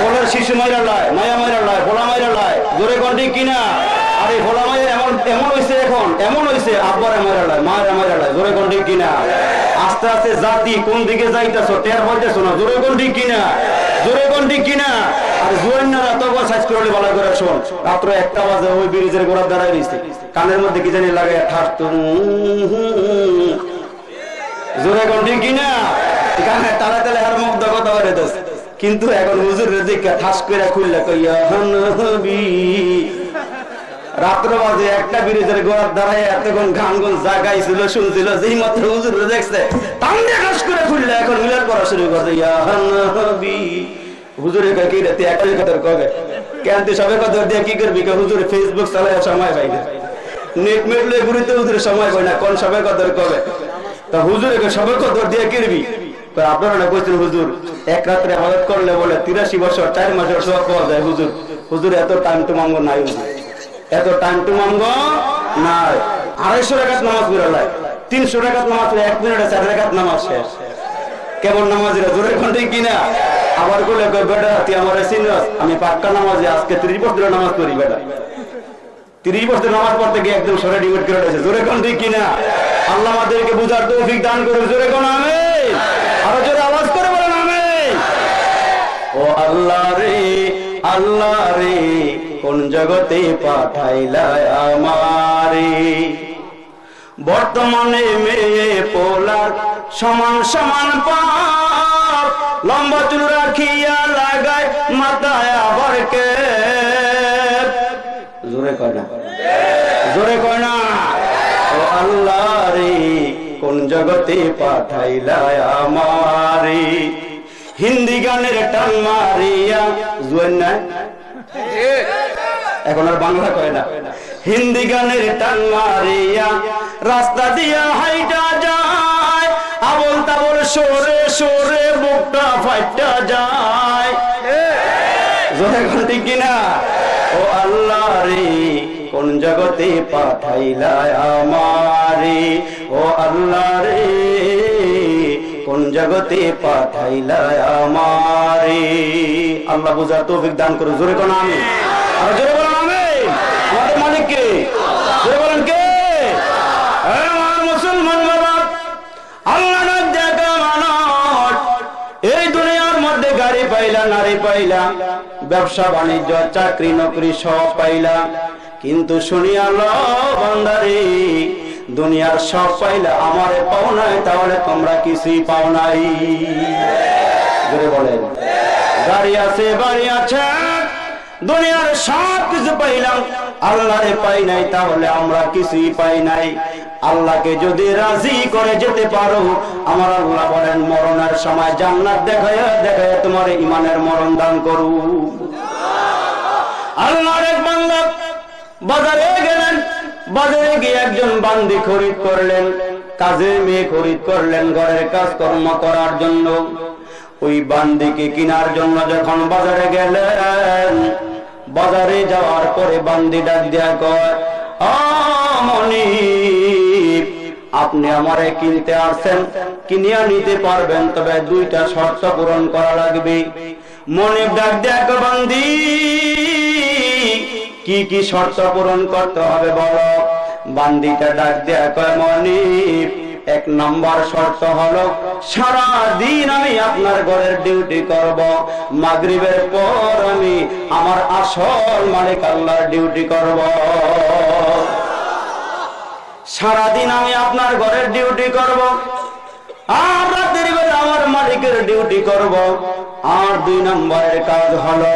কোলের শিশু মাইরা লাই, মায়া মাইরা লাই, পোলা মাইরা লাই, জোরে কোন ঠিক কিনা? আরে পোলা মাইয়া এমন হইছে এখন, এমন হইছে আব্বারে মাইরা লাই, মায়েরা মাইরা লাই, জোরে কোন ঠিক কিনা? আস্তে আস্তে জাতি কোন দিকে যাইতেছো টের পাইতেছো না, জোরে কোন ঠিক কিনা? জোরে কোন ঠিক কিনা? আর জোয়ান্নারা তো সাইজ করে ভালো করে শোন, রাত্র 1টা বাজে ওই ব্রিজের গোড়া দাঁড়ায় রইছে, কানের মধ্যে কি জানি লাগে ঠাস, জোরে কোন ঠিক কিনা? এখানে তালে তালে আর মুগ্ধ কথা বলেছে, কিন্তু এখন হুজুর রেজিকা ঠাস করে খুললে কইয়া নবী। রাত্র বাজে 1টা ব্রিজের গোড়ার দাঁড়ায় এতক্ষণ গান জাগাইছিল শুনছিল, যেই মাত্র হুজুর দেখছে টান্ডে ঠাস করে খুললে এখন মিলার করা শুরু করছে ইয়া নবী। হুজুরে কয় কি রে তুই একই কথা কবে কেন, তুই সবে কথা দিয়ে কি করবি? হুজুর ফেসবুক চালায় সময় পাই না, নেট মেটলে ঘুরিতে হুজুরের সময় পাই না, কোন সবে কথা কবে? তা হুজুরে সবে কথা দিয়ে কিরবি? আপনারা বলছেন হুজুর এক রাত্রে আবাদত করলে বলে 83 বছর 4 মাসের সব পাওয়া যায়। হুজুর হুজুর এত টাইম টু মাঙ্গ নাই, এত টাইম টু মাঙ্গ নাই। 250 রাকাত নামাজ পড়ালায় 300 রাকাত নামাজ, 1 মিনিটে 4 রাকাত নামাজ শেষ। কেমন নামাজিরা জোরে কোন ঠিক কিনা? আবার বলে বেটা তুই আমার সিনিয়র, আমি পাক্কা নামাজি, আজকে 30 বছর ধরে নামাজ পড়ি বেটা। 30 বছর নামাজ পড়তে গিয়ে একদম সরে ডিমেট করে রয়েছে, জোরে কোন ঠিক কিনা? আল্লাহ আমাদেরকে বুঝার তৌফিক দান করুন, জোরে কোন আমিন। আরো জোরে আওয়াজ করে বলেন আমিন। ও আল্লাহ রে আল্লাহ রে কোন জগতে পাঠাইলা আমারে, বর্তমানে মেয়ে পোলার সমান সমান পাপ, লম্বা চুল রাখিয়া লাগায় মাথায় আবার কে, জোরে কয় না, জোরে কয় না। ও আল্লাহ রে কোন জগতে পাঠাইলা আমারে, হিন্দি গানের টান মারিয়া জুয়েন না, এখন আর বাংলা কয় না, হিন্দি গানের টান মারিয়া রাস্তা দিয়া হাইটা যায়, আবল তাবল সরে সরে বুকটা ফাইটা যায়, জোরে ঘন্টি কিনা? ও আল্লাহ রে কোন জগতে পাঠাইলা আমারে, ও আল্লাহ রে কোন জগতে পাঠাইলা আমারে। আল্লাহ বুঝার তৌফিক দান করুন, জোরে কোন আমিন। আর জোরে বলেন আমিন। আমাদের মালিক কে? জোরে বলেন কে? আমার মুসলমান বাবা, আল্লাহ না দেখা মানুষ এই দুনিয়ার মধ্যে গাড়ি পাইলা, নারী পাইলা, ব্যবসা বাণিজ্য চাকরি নকরি সব পাইলা, কিন্তু শুনি আল্লাহ বান্দারে দুনিয়ার সব পাইলা আমারে পাও নাই, তাহলে তোমরা কিছুই পাও নাই। জোরে বলেন। গাড়ি আছে বাড়ি আছে দুনিয়ার সব কিছু পাইলাম, আল্লাহরে পাই নাই, তাহলে আমরা কিছুই পাই নাই। আল্লাহকে যদি রাজি করে যেতে পারো, আমার আল্লাহ বলেন মরণের সময় জান্নাত দেখায় দেখায় তোমার ইমানের মরণ দান করু। আল্লাহর এক বান্দা বাজারে গেলেন, বাজারে গিয়ে একজন বান্দি খরিদ করলেন, কাজের মেয়ে খরিদ করলেন ঘরের কাজকর্ম করার জন্য। ওই বান্দিকে কেনার জন্য যখন বাজারে গেলেন, বাজারে যাওয়ার পরে বান্দি ডাক দেয়া কয়, মনিব আপনি আমারে কিনতে আসছেন, কিনিয়া নিতে পারবেন, তবে 2টা শর্ত পূরণ করা লাগবে। মনিব ডাক দেয়া কয়, বান্দি কি কি শর্ত পূরণ করতে হবে বলো। বান্দিটা ডাক দেয়া কয়, মনিব এক নাম্বার শর্ত হলো সারা দিন আমি আপনার ঘরের ডিউটি করব, মাগরিবের পর আমি আমার আসল মালিক আল্লাহর ডিউটি করব। সারা দিন আমি আপনার ঘরের ডিউটি করব, আর রাতের বেলা আমার মালিকের ডিউটি করব। আর 2 নম্বরের কাজ হলো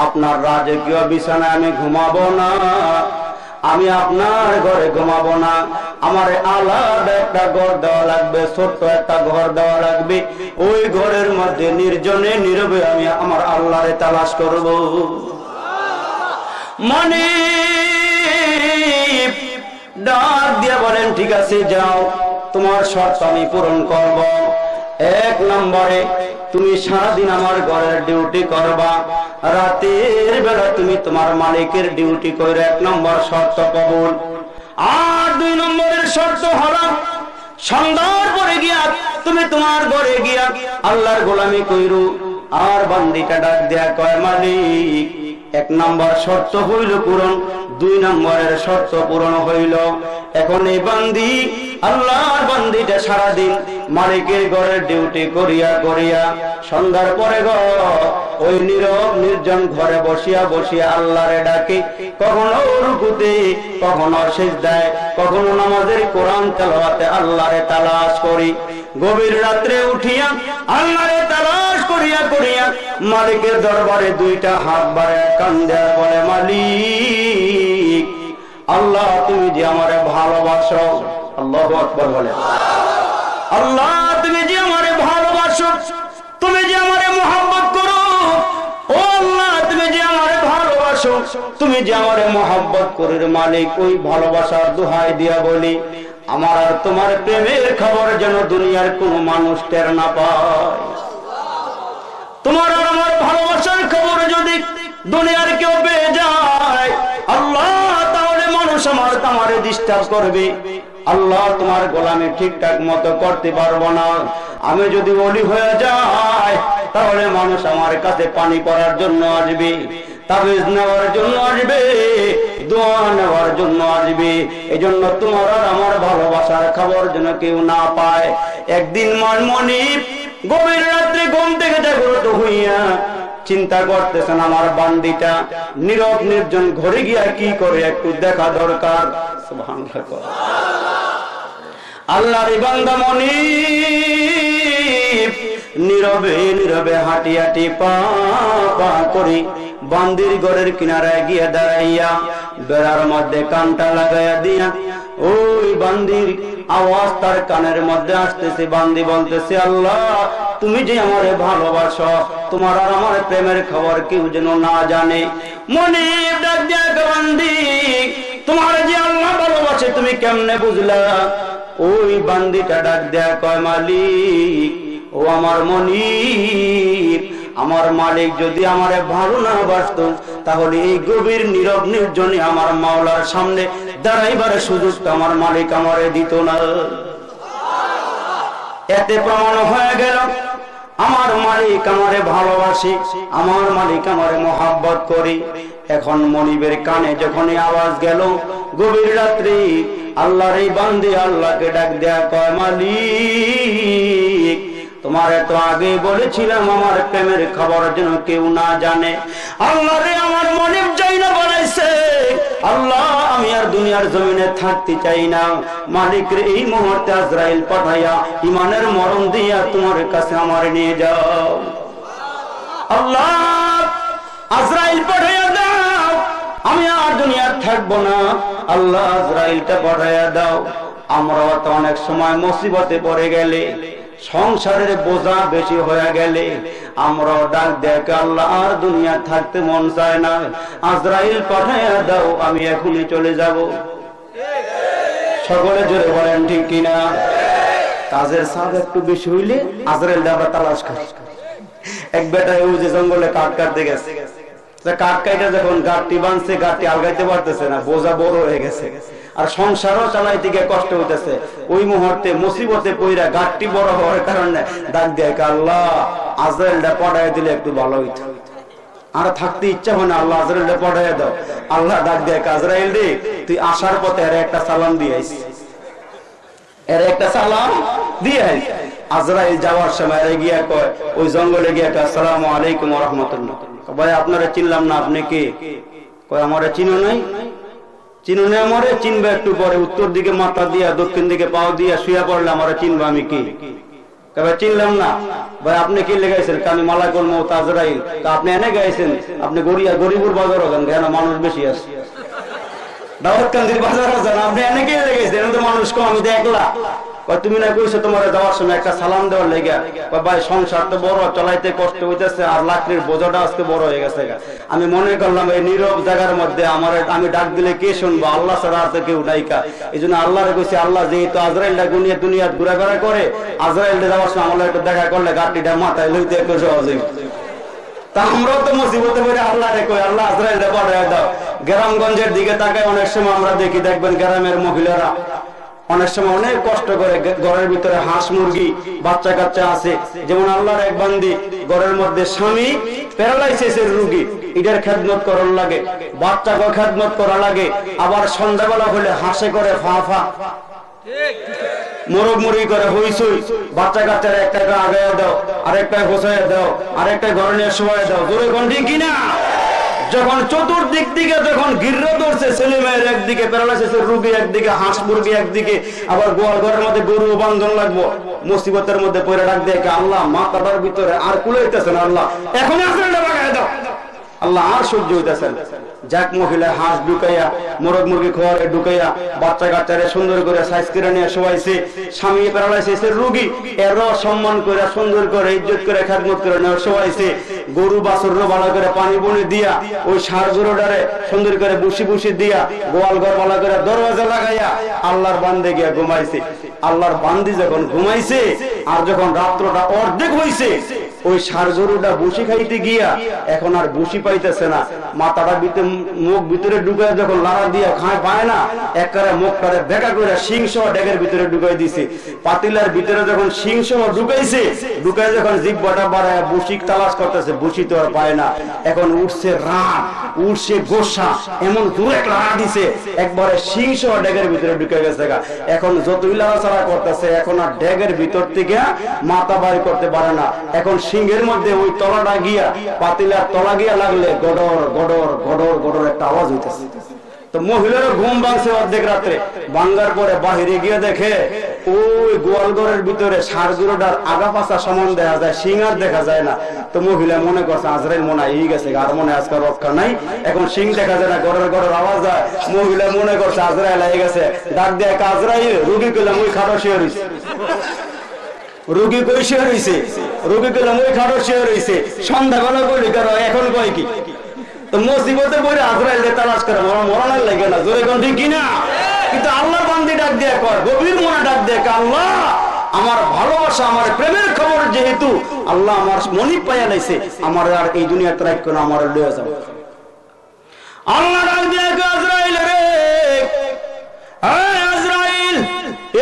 আপনার রাজকীয় বিছানায় আমি ঘুমাবো না, আমি আপনার ঘরে ঘুমাবো না, আমার আলাদা একটা ঘর দেওয়া লাগবে, ছোট্ট একটা ঘর দেওয়া লাগবে। ওই ঘরের মধ্যে নির্জনে নীরবে আমি আমার আল্লাহরে তালাশ করব। মানে ডাক দিয়ে বলেন, ঠিক আছে যাও, তোমার শর্ত আমি পূরণ করব। 1 নম্বরে তুমি সারাদিন আমার ঘরের ডিউটি করবা, রাতের বেলা তুমি তোমার মালিকের ডিউটি করে 1 নম্বর শর্ত কবুল। আর 2 নম্বরের শর্ত হলো সন্ধ্যার পরে গিয়া তুমি তোমার ঘরে গিয়া আল্লাহর গোলামি কইরু। আর বান্দিটা ডাক দেয়া কয়, মালিক 1 নম্বর শর্ত হইল পূরণ, 2 নম্বরের শর্ত পূরণ হইল। এখন এই বান্দি আল্লাহর বান্দিটা সারাদিন মালিকের ঘরের ডিউটি করিয়া করিয়া সন্ধ্যার পরে ওই নীরব নির্জন ঘরে বসিয়া বসিয়া আল্লাহরে ডাকে, কখনো রুকুতে, কখনো সিজদায়, কখনো নামাজের কোরআন তেলাওয়াতে আল্লাহরে তালাশ করি। গভীর রাত্রে উঠিয়া আল্লাহরে তালাশ করিয়া করিয়া মালিকের দরবারে 2টা হাত বাড়ে কান্দে বলে, মালিক আল্লাহ তুমি যে আমারে ভালোবাসো, আল্লাহু আকবার বলে, আল্লাহ তুমি যে আমারে ভালোবাসো, তুমি যে আমারে মহব্বত করো, ও আল্লাহ তুমি যে আমারে ভালোবাসো, তুমি যে আমারে মহব্বত করির মালিক, ওই ভালোবাসার দোহাই দিয়া বলি, আমার আর তোমার প্রেমের খবর যেন দুনিয়ার কোন মানুষ টের না পায়। তোমার আর আমার ভালোবাসার খবর যদি দুনিয়ার কেউ পেয়ে যায়, আল্লাহ তাহলে মানুষ আমারে ডিস্টার্ব করবে, আল্লাহ তোমার গোলামি ঠিকঠাক মতো করতে পারবো না। আমি যদি ওলি হয়ে যাই তাহলে মানুষ আমার কাছে পানি পড়ার জন্য আসবে, তাবিজ নেওয়ার জন্য আসবে, দোয়া নেওয়ার জন্য আসবে। এই জন্য তোমার আর আমার ভালোবাসার খবর যেন কেউ না পায়। একদিন মনিব গভীর রাত্রে ঘুম থেকে জাগ্রত হইয়া চিন্তা করতেছেন, আমার বান্দিটা নীরব নির্জন ঘরে গিয়া কি করে একটু দেখা দরকার। সুবহানাল্লাহ। আল্লাহর বান্দা মনিব নীরবে নীরবে হাঁটি হাঁটি পা পা করি বান্দির ঘরের কিনারায় গিয়ে দাঁড়াইয়া বেড়ার মধ্যে কানটা লাগাইয়া দিয়া ওই বান্দির আওয়াজ তার কানের মধ্যে আসতেছে। বান্দি বলতেছে, আল্লাহ তুমি যে আমারে ভালোবাসো, তোমার আর আমার প্রেমের খবর কেউ যেন না জানে। মনিব ডাক দিয়া, বান্দি তোমার যে আল্লাহ ভালোবাসে তুমি কেমনে বুঝলা? ওই বান্দিটা ডাক দেয়া কয়, মালিক ও আমার মনিব, আমার মালিক যদি আমারে ভালো না বাসতো তাহলে এই গভীর নীরব নির্জনে আমার মাওলার সামনে দাঁড়াইবার সুযোগটা আমার মালিক আমারে দিত না। এতে প্রমাণ হয়ে গেল আমার মালিক আমারে ভালোবাসে, আমার মালিক আমারে মহব্বত করে। এখন মনিবের কানে যখন আওয়াজ গেল গভীর রাত্রি, আল্লাহর এই বান্দী আল্লাহকে ডাক দেয়া কয়, মালিক তোমারে তো আগে বলেছিলাম আমার প্রেমের খবর যেন কেউ না জানে। আল্লাহ রে আমার মনিব যাই না বলেছে, আল্লাহ আমি আর দুনিয়ার জমিনে থাকতে চাই না, মালিক রে এই মুহূর্তে আজরাইল পাঠাইয়া ইমানের মরণ দিয়া তোমার কাছে আমার নিয়ে যাও। আল্লাহ আজরাইল পাঠাইয়া দাও, আমি আর দুনিয়ার থাকবো না, আল্লাহ আজরাইলটা পাঠাইয়া দাও। আমরা তো অনেক সময় মুসিবতে পড়ে গেলে, সংসারের বোঝা বেশি হয়ে গেলে আমরা ডাক দেখ, আল্লাহ আর দুনিয়া থাকতে মন চায় না, আজরাইল পাঠাইয়া দাও, আমি এখনই চলে যাব। সকলে জোরে বলেন ঠিক কিনা? কাজের চাপ একটু বেশি হইলে আজরাইল আমরা তালাশ করি। এক বেটা ওই যে জঙ্গলে কাঠ কাটতে গেছে, কাঠ কাইটা যখন গাঠটি বাঁধছে, গাঠটি আলগাইতে পারতেছে না, বোঝা বড় হয়ে গেছে, আর সংসারও চালাইতে গিয়ে কষ্ট হইতেছে। ওই মুহূর্তে মুসিবতে পইরা গাঠটি বড় হওয়ার কারণে ডাক দেয়, আল্লাহ আজরাইলটা পাঠাইয়া দিলে একটু ভালো হইতো, আর থাকতে ইচ্ছা হয় না, আল্লাহ আজরাইলটা পাঠাইয়া দাও। আল্লাহ ডাক দেয়, আজরাইল রে তুই আসার পথে আর একটা সালাম দিয়ে আইস। এর একটা সালাম দিয়ে আজরাইল যাওয়ার সময় গিয়া কয়, ওই জঙ্গলে গিয়া কয়, আসসালামু আলাইকুম ওয়া রাহমাতুল্লাহ। ভাই আপনারা চিনলাম না, আপনি কে? কয় আমারে চিনো নাই। চিনো না আমারে? চিনবে একটু পরে। উত্তর দিকে মাথা দিয়া দক্ষিণ দিকে পাও দিয়া শুয়া পড়লে আমারে চিনবে আমি কি? কয় চিনলাম না। ভাই আপনি কি লেগাইছেন? আমি মালাকুল মউত আজরাইল। তা আপনি এনে গাইছেন? আপনি গরিবুর বাজারও যান, কেন মানুষ বেশি আছে? দাউদকান্দির বাজারও যান, আপনি এনে কে লেগাইছেন? এনে তো মানুষ কম, আমি তো একলা। তুমি না কইছো তোমার যাওয়ার সময় একটা সালাম দেওয়ার লেগে। ভাই সংসার তো বড়, চলাইতে কষ্ট হইতেছে, আর লাকড়ির বোঝাটা আজকে বড় হয়ে গেছে। আমি মনে করলাম এই নীরব জায়গার মধ্যে আমি ডাক দিলে কে শুনবো? আল্লাহ ছাড়া আর তো কেউ নাইকা। এই জন্য আল্লাহরে কইছি, আল্লাহ যেহেতু আজরাইলটা দুনিয়া ঘুরাফেরা করে, আজরাইলটা যাওয়ার সময় আমার একটু দেখা করলে গাড়িটা মাথায় লইতে একটু সহজ হইব। তা আমরাও তো মুসিবতে পড়ে আল্লাহরে কই, আল্লাহ আজরাইলটা পাঠায় দাও। গ্রামগঞ্জের দিকে তাকায় অনেক সময় আমরা দেখি, দেখবেন গ্রামের মহিলারা অনেক সময় অনেক কষ্ট করে, ঘরের ভিতরে হাঁস মুরগি বাচ্চা কাচ্চা আছে। যেমন আল্লাহর এক বান্দি, ঘরের মধ্যে স্বামী প্যারালাইসিসের রোগী, এটার খেদমত করার লাগে, বাচ্চাকে খেদমত করা লাগে। আবার সন্ধ্যাবেলা হলে হাসে করে ফা ফা, মোরগ মুরগি করে হইসই, বাচ্চা কাচ্চার একটা আগায় দাও, আরেকটা হোসায় দাও, আরেকটা ঘরে নিয়ে শোয়া দাও। জোরে কোন ঠিক কিনা? যখন চতুর্দিক দিকে যখন গির্র ধরছে, ছেলে মেয়ের একদিকে প্যারালাইসিসের রোগী, একদিকে হাঁস মুরগি, একদিকে আবার গোয়াল ঘরের মধ্যে গরু বান্ধন লাগবো, মুসিবতের মধ্যে পড়ে ডাক দেখে, আল্লাহ মাথাটার ভিতরে আর কুলাইতেছে না, আল্লাহ এখন আজরাইলটা লাগায় দাও। আল্লাহ আর সহ্য হইতেছেন। যাক মহিলা হাঁস ঢুকাইয়া, মোরগ মুরগি খাওয়ারে ঢুকাইয়া, বাচ্চা কাচ্চারে সুন্দর করে সাইজ করে নিয়ে শোয়াইছে। স্বামী প্যারালাইসিসের রোগী, এরও সম্মান করে সুন্দর করে ইজ্জত করে খেদমত করে নিয়ে শোয়াইছে। গরু বাছুরও ভালো করে পানি বনি দিয়া, ওই ষাঁড় গরুটারে সুন্দর করে বুসি দিয়া, গোয়াল ঘর ভালো করে দরওয়াজা লাগাইয়া আল্লাহর বান্দে গিয়া ঘুমাইছে। আল্লাহর বান্দি যখন ঘুমাইছে, আর যখন রাত্রটা অর্ধেক হইছে, ওই ষাঁড় গরুটা বুসি খাইতে গিয়া এখন আর বুসি পাইতেছে না, মাথাটা মুখ ভিতরে ঢুকায় যখন লাড়া দিয়া খায় পায় না, একবারে মুখটারে বেকা করে শিং সহ ডেগের ভিতরে ঢুকাই দিছে। পাতিলার ভিতরে যখন শিং সহ ঢুকাইছে, ঢুকায় যখন জিহ্বাটা বাড়ায় বুসি তালাশ করতেছে, বুসি তো আর পায় না। এখন উঠছে রাগ, উঠছে গোসা, এমন জোরে লাড়া দিছে, একবারে শিং সহ ডেগের ভিতরে ঢুকে গেছে। এখন যতই লাড়াচাড়া করতেছে, এখন আর ডেগের ভিতর থেকে মাথা বাড়ি করতে পারে না। এখন সিংহের মধ্যে ওই তলাটা গিয়া, পাতিলার তলা গিয়া লাগলে গডর গডর গডর গডর একটা আওয়াজ হইতেছে। তো মহিলারও ঘুম ভাঙছে অর্ধেক রাত্রে। ভাঙ্গার পরে বাহিরে গিয়ে দেখে ওই গোয়াল ঘরের ভিতরে ষাঁড় গরুটার আগা পাছা সমান দেখা যায়, সিং আর দেখা যায় না। তো মহিলা মনে করছে আজরাইল মনে হয় এই গেছে, আর মনে আজকাল রক্ষা নাই, এখন সিং দেখা যায় না, গড়ের গড়ের আওয়াজ হয়। মহিলা মনে করছে আজরাইল এই গেছে, ডাক দিয়ে আজরাইল, রুগী করলাম ওই খাটো শুয়ে রইছে, রুগী কই শুয়ে রইছে, রুগী করলাম ওই খাটো শুয়ে রইছে। সন্ধ্যাবেলা বলি কারো এখন কয় কি? তো মুসিবতে পড়ে আজরাইলকে তালাশ করে মরণের লাগে না। জোরে কোন ঠিক কিনা? কিন্তু আল্লাহর বান্দি ডাক দিয়ে কয়, গভীর মনে ডাক দিয়ে, আল্লাহ আমার ভালোবাসা, আমার প্রেমের খবর যেহেতু আল্লাহ আমার মনি পাইয়া লাইছে, আমার আর এই দুনিয়াতে রাখো না, আমার লয়ে যাও। আল্লাহ ডাক দিয়ে আজরাইল রে, আজরাইল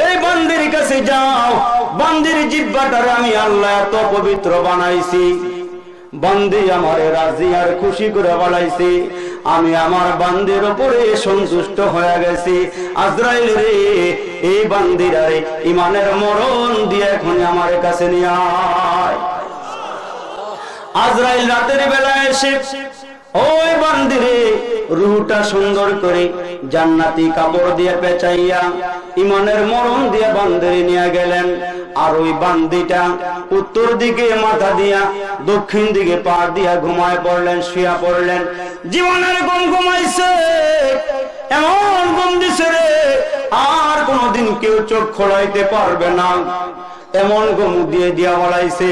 এই বান্দির কাছে যাও, বান্দির জিহ্বাটারে আমি আল্লাহ এত পবিত্র বানাইছি, বান্দি আমারে রাজি আর খুশি করে বানাইছি, আমি আমার বান্দির উপরে সন্তুষ্ট হয়ে গেছি। আজরাইল রে, এই বান্দির আরে ইমানের মরণ দিয়ে এখন আমার কাছে নিয়ে আয়। আজরাইল রাতের বেলা এসে ওই বান্দিরে রূহটা সুন্দর করে জান্নাতি কাপড় দিয়ে পেঁচাইয়া ইমানের মরণ দিয়ে বান্দিরে নিয়ে গেলেন। আর ওই বান্দিটা উত্তর দিকে মাথা দিয়া, দক্ষিণ দিকে পা দিয়া ঘুমায় পড়লেন, শুয়া পড়লেন। জীবনের ঘুম ঘুমাইছে, এমন ঘুম দিছে রে, আর কোনদিন কেউ চোখ খোলাইতে পারবে না, এমন ঘুম দিয়ে দিয়া বলাইছে।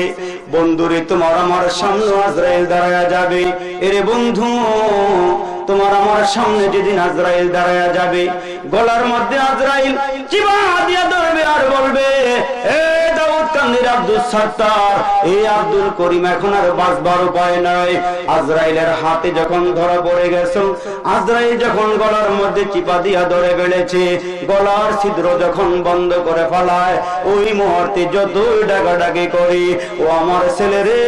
বন্ধুরে, তোমার আমার সামনে আজরাইল দাঁড়ায়া যাবে। এরে বন্ধু, তোমার আমার সামনে যেদিন আজরাইল দাঁড়ায়া যাবে, গলার মধ্যে আজরাইল চিবা দিয়া ধরবে আর বলবে, এ দাউদ দাউদকান্দির আব্দুল সত্তার, এই আব্দুল করিম এখন আর বাঁচবার উপায় নাই। আজরাইলের হাতে যখন ধরা পড়ে গেছে, আজরাইল যখন গলার মধ্যে চিপা দিয়া ধরে ফেলেছে, গলার ছিদ্র যখন বন্ধ করে ফেলায়, ওই মুহূর্তে যতই ডাকাডাকি করি, ও আমার ছেলে রে,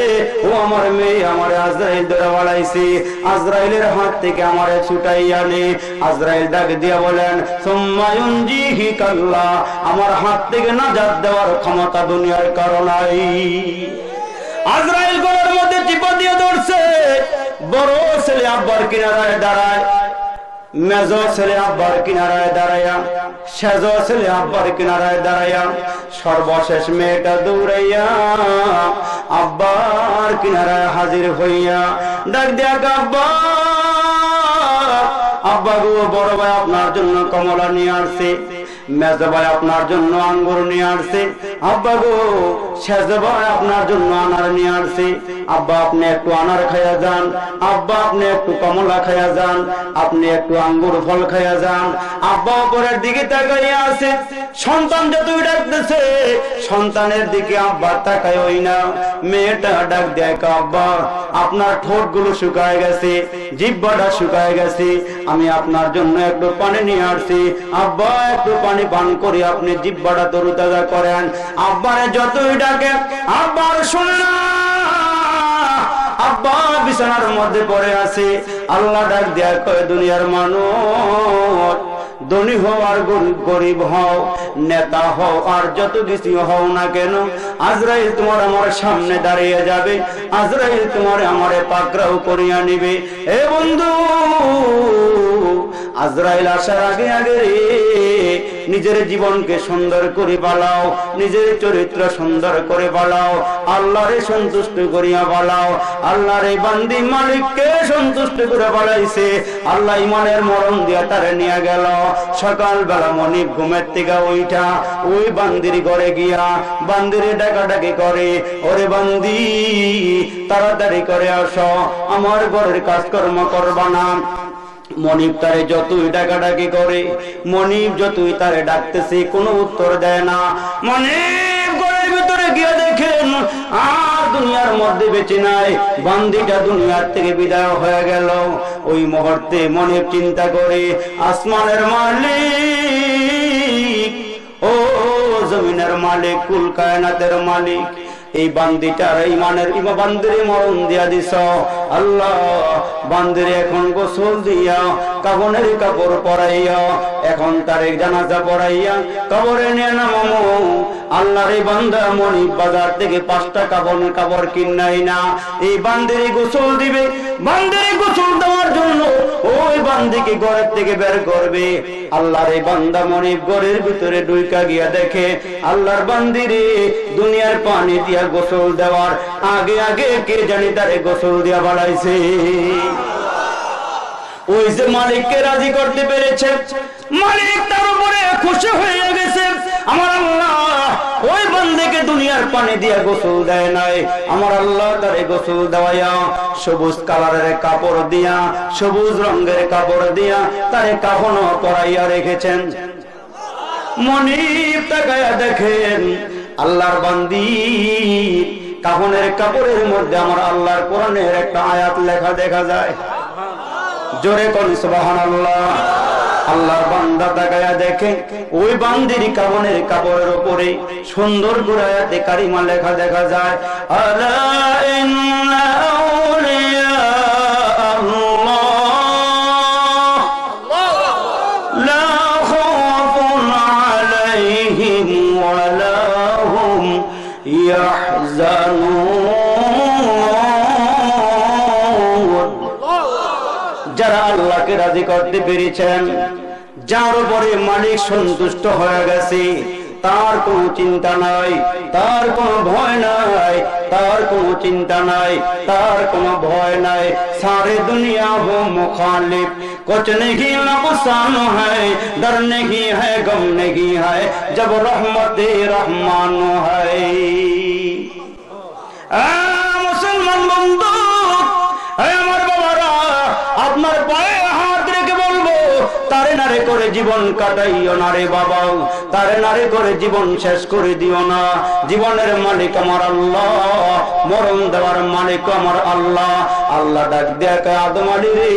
ও আমার মেয়ে, আমার আজরাইল ধরে বাড়াইছে, আজরাইলের হাত থেকে আমারে ছুটাই আনে। আজরাইল ডাক দিয়া বলেন, সুম্মা ইউনজিহিকাল্লাহ, আমার হাত থেকে নাজাত দেওয়ার ক্ষমতা দুনিয়ার কারণাই। আজরাইল গলার মধ্যে চিপা দিয়ে ধরছে, বড় ছেলে আব্বার কিনারায় দাঁড়ায়, মেজো ছেলে আব্বার কিনারায় দাঁড়াইয়া, সেজো ছেলে আব্বার কিনারায় দাঁড়াইয়া, সর্বশেষ মেয়েটা দৌড়াইয়া আব্বার কিনারায় হাজির হইয়া ডাক দিয়া, আব্বা, আব্বা গো, বড় ভাই আপনার জন্য কমলা নিয়ে আসছে, মেজো ভাই আপনার জন্য আঙ্গুর নিয়ে আসছে, আব্বা গো, সেজো ভাই আপনার জন্য আনার নিয়ে আসছে, আব্বা আপনি একটু আনার খাইয়া যান, আব্বা আপনি একটু কমলা খাইয়া যান, আপনি একটু আঙ্গুর ফল খাইয়া যান। আব্বা উপরের দিকে তাকাইয়া আছে, সন্তান যতই ডাকতেছে, সন্তানের দিকে আব্বা তাকায় ওই না। মেয়েটা ডাক দেয়, আব্বা আপনার ঠোঁট গুলো শুকায় গেছে, জিহ্বাটা শুকায় গেছে, আমি আপনার জন্য একটু পানি নিয়ে আসছি, আব্বা একটু পানি পান করে আপনি জিহ্বাটা তরুতাজা করেন। আব্বারে যতই ডাকে আব্বার শুনে না, আব্বা বিছানার মধ্যে পড়ে আছে। আল্লাহ ডাক দেয়া কয়, দুনিয়ার মানুষ, ধনী হও আর গরিব হও, নেতা হও আর যত কিছু হও না কেন, আজরাইল তোমার আমার সামনে দাঁড়িয়ে যাবে, আজরাইল তোমার আমারে পাকড়াও করিয়া নিবে। এ বন্ধু, আজরাইল আসার আগে আগে নিজের জীবনকে সুন্দর করে বালাও, নিজের চরিত্র সুন্দর করে বালাও, আল্লাহরে সন্তুষ্ট করিয়া বালাও। আল্লাহর এই বান্দি মালিককে সন্তুষ্ট করে বালাইছে, আল্লাহ ইমানের মরণ দিয়া তারে নিয়ে গেল। সকালবেলা মনিব ঘুমের থেকে ওইটা ওই বান্দির ঘরে গিয়া বান্দিরে ডাকাডাকি করে, ওরে বান্দি তাড়াতাড়ি করে আসো, আমার ঘরের কাজকর্ম করবা না। মনিব তারে যতই ডাকাডাকি করে, মনিব যতই তারে ডাকতেছে, কোনো উত্তর দেয় না। মনিব ঘরের ভিতরে গিয়ে দেখেন আর দুনিয়ার মধ্যে বেঁচে নাই, বান্দিটা দুনিয়ার থেকে বিদায় হয়ে গেল। ওই মুহূর্তে মনিব চিন্তা করে, আসমানের মালিক, ও জমিনের মালিক, কুল কায়নাতের মালিক, এই বান্দিটার ইমানের বান্দিরে মরণ দিয়া দিছ, আল্লাহ বান্দিরে এখন গোসল দিয়া কাফনের কাপড় পরাইয়া, এখন তারে জানাজা পড়াইয়া কবরে নিয়ে নামামো। আল্লাহর এই বান্দা মনিব বাজার থেকে 5টা কাফনের কাপড় কিনাই না, এই বান্দিরে গোসল দিবে। বান্দিরে গোসল দেওয়ার জন্য ওই বান্দিকে ঘরের থেকে বের করবে। আল্লাহর এই বান্দা মনিব ঘরের ভিতরে ঢুইকা গিয়া দেখে আল্লাহর বান্দিরে দুনিয়ার পানি দিয়া গোসল দেওয়ার আগে আগে কে জানি তারে গোসল দিয়া বাড়াইছে। ওই যে মালিককে রাজি করতে পেরেছে, মালিক তার উপরে খুশি হয়ে গেছে। আমার আল্লাহ ওই বান্দাকে দুনিয়ার পানি দিয়া গোসল দেয় নাই, আমার আল্লাহ তারে গোসল দেওয়াইয়া সবুজ কালারের কাপড় দিয়া, সবুজ রঙের কাপড় দিয়া তারে কাফনও পরাইয়া রেখেছেন। মনিব তাকায়া দেখেন আল্লাহর বান্দি কাফনের কাপড়ের মধ্যে আমার আল্লাহর কোরআনের একটা আয়াত লেখা দেখা যায়। জোরে কোন সুবহানাল্লাহ। আল্লাহর বান্দা তাকায়া দেখে ওই বান্দির কাফনের কাপড়ের উপরে সুন্দর করে আয়াতে কারিমা লেখা দেখা যায়, আলা ইন্না আউলিয়া আল্লাহ লা খাউফুন আলাইহিম ওয়া লা হুম ইয়াহজানুন। যারা আল্লাহকে রাজি করতে পেরেছেন, যার উপরে মালিক সন্তুষ্ট হয়ে গেছে, তার কোনো চিন্তা নাই, তার কোনো ভয় নাই, তার কোনো চিন্তা নাই, তার কোনো ভয় নাই। सारे दुनिया हो मुखालिफ, कुछ नहीं नुकसान है, डर नहीं है, गम नहीं है, जब रहमत रहमान है। मुसलमान बंधु, আমার বাবারা, আপনার পায়ে হাত রেখে বলবো, তারে নারে করে জীবন কাটাইও না রে বাবা, তারে নারে করে জীবন শেষ করে দিও না। জীবনের মালিক আমার আল্লাহ, মরণ দেওয়ার মালিক আমার আল্লাহ। আল্লাহ ডাক দেয়া আদম আলী রে,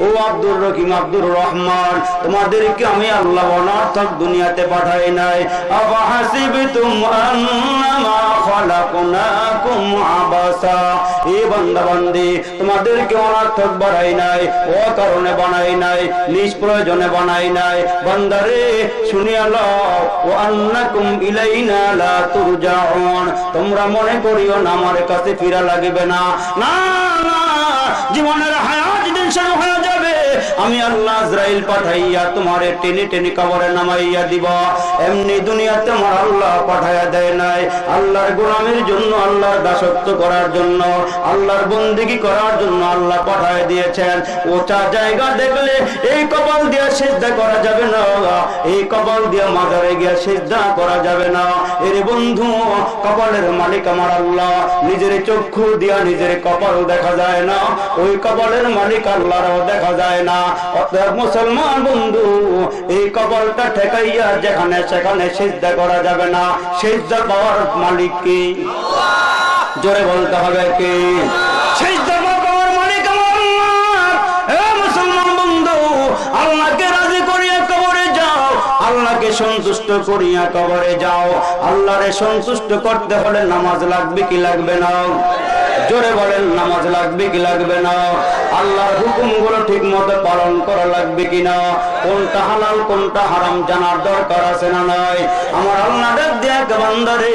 ও আব্দুর রহিম, আব্দুর রহমান, তোমাদেরকে আমি আল্লাহ অনর্থক দুনিয়াতে পাঠাই নাই। আফা হাসিবতুম আন্নামা খালাকনাকুম আবাসা, এ বান্দা বান্দি, তোমাদেরকে অনর্থক বানাই নাই, ও কারণে বানাই নাই, নিষ্প্রয়োজনে বানাই নাই। বান্দারে শুনিয়া লও, ও আন্নাকুম ইলাইনা লা তুরজাউন, তোমরা মনে করিও না আমার কাছে ফিরা লাগবে না। না না, জীবনের হায়াত দিন শুরু হয়ে যাবে, আমি আল্লাহ আজরাইল পাঠাইয়া তোমারে টেনে টেনে কবরে নামাইয়া দিব। এমনি দুনিয়াতে আমার আল্লাহ পাঠাইয়া দেয় নাই। আল্লাহর গোলামের জন্য, আল্লাহর দাসত্ব করার জন্য, আল্লাহর বন্দেগী করার জন্য আল্লাহ পাঠাইয়া দিয়েছেন। ওটা জায়গা দেখলে এই কপাল দিয়া সিজদা করা যাবে না, এই কপাল দিয়া মাজারে গিয়া সিজদা করা যাবে না। এর বন্ধু, কপালের মালিক আমার আল্লাহ, নিজের চক্ষু দিয়া নিজের কপাল দেখা যায় না, ওই কপালের মালিক আল্লাহরও দেখা যায় না। অতএব মুসলমান বন্ধু, এই কপালটা ঠেকাইয়া যেখানে সেখানে সিজদা করা যাবে না। সিজদা পাওয়ার মালিক কি? জোরে বলতে হবে কি? সিজদা পাওয়ার মালিক আমার আল্লাহ। হে মুসলমান বন্ধু, আল্লাহকে রাজি করিয়া কবরে যাও, আল্লাহকে সন্তুষ্ট করিয়া কবরে যাও। আল্লাহরে সন্তুষ্ট করতে হলে নামাজ লাগবে কি লাগবে না? জোরে বলেন, নামাজ লাগবে কি লাগবে না? আল্লাহর হুকুমগুলো ঠিক মতো পালন করা লাগবে কিনা, কোনটা হালাল কোনটা হারাম জানার দরকার আছে না নাই? আমার আল্লাহ ডাক দেয়া বান্দারে,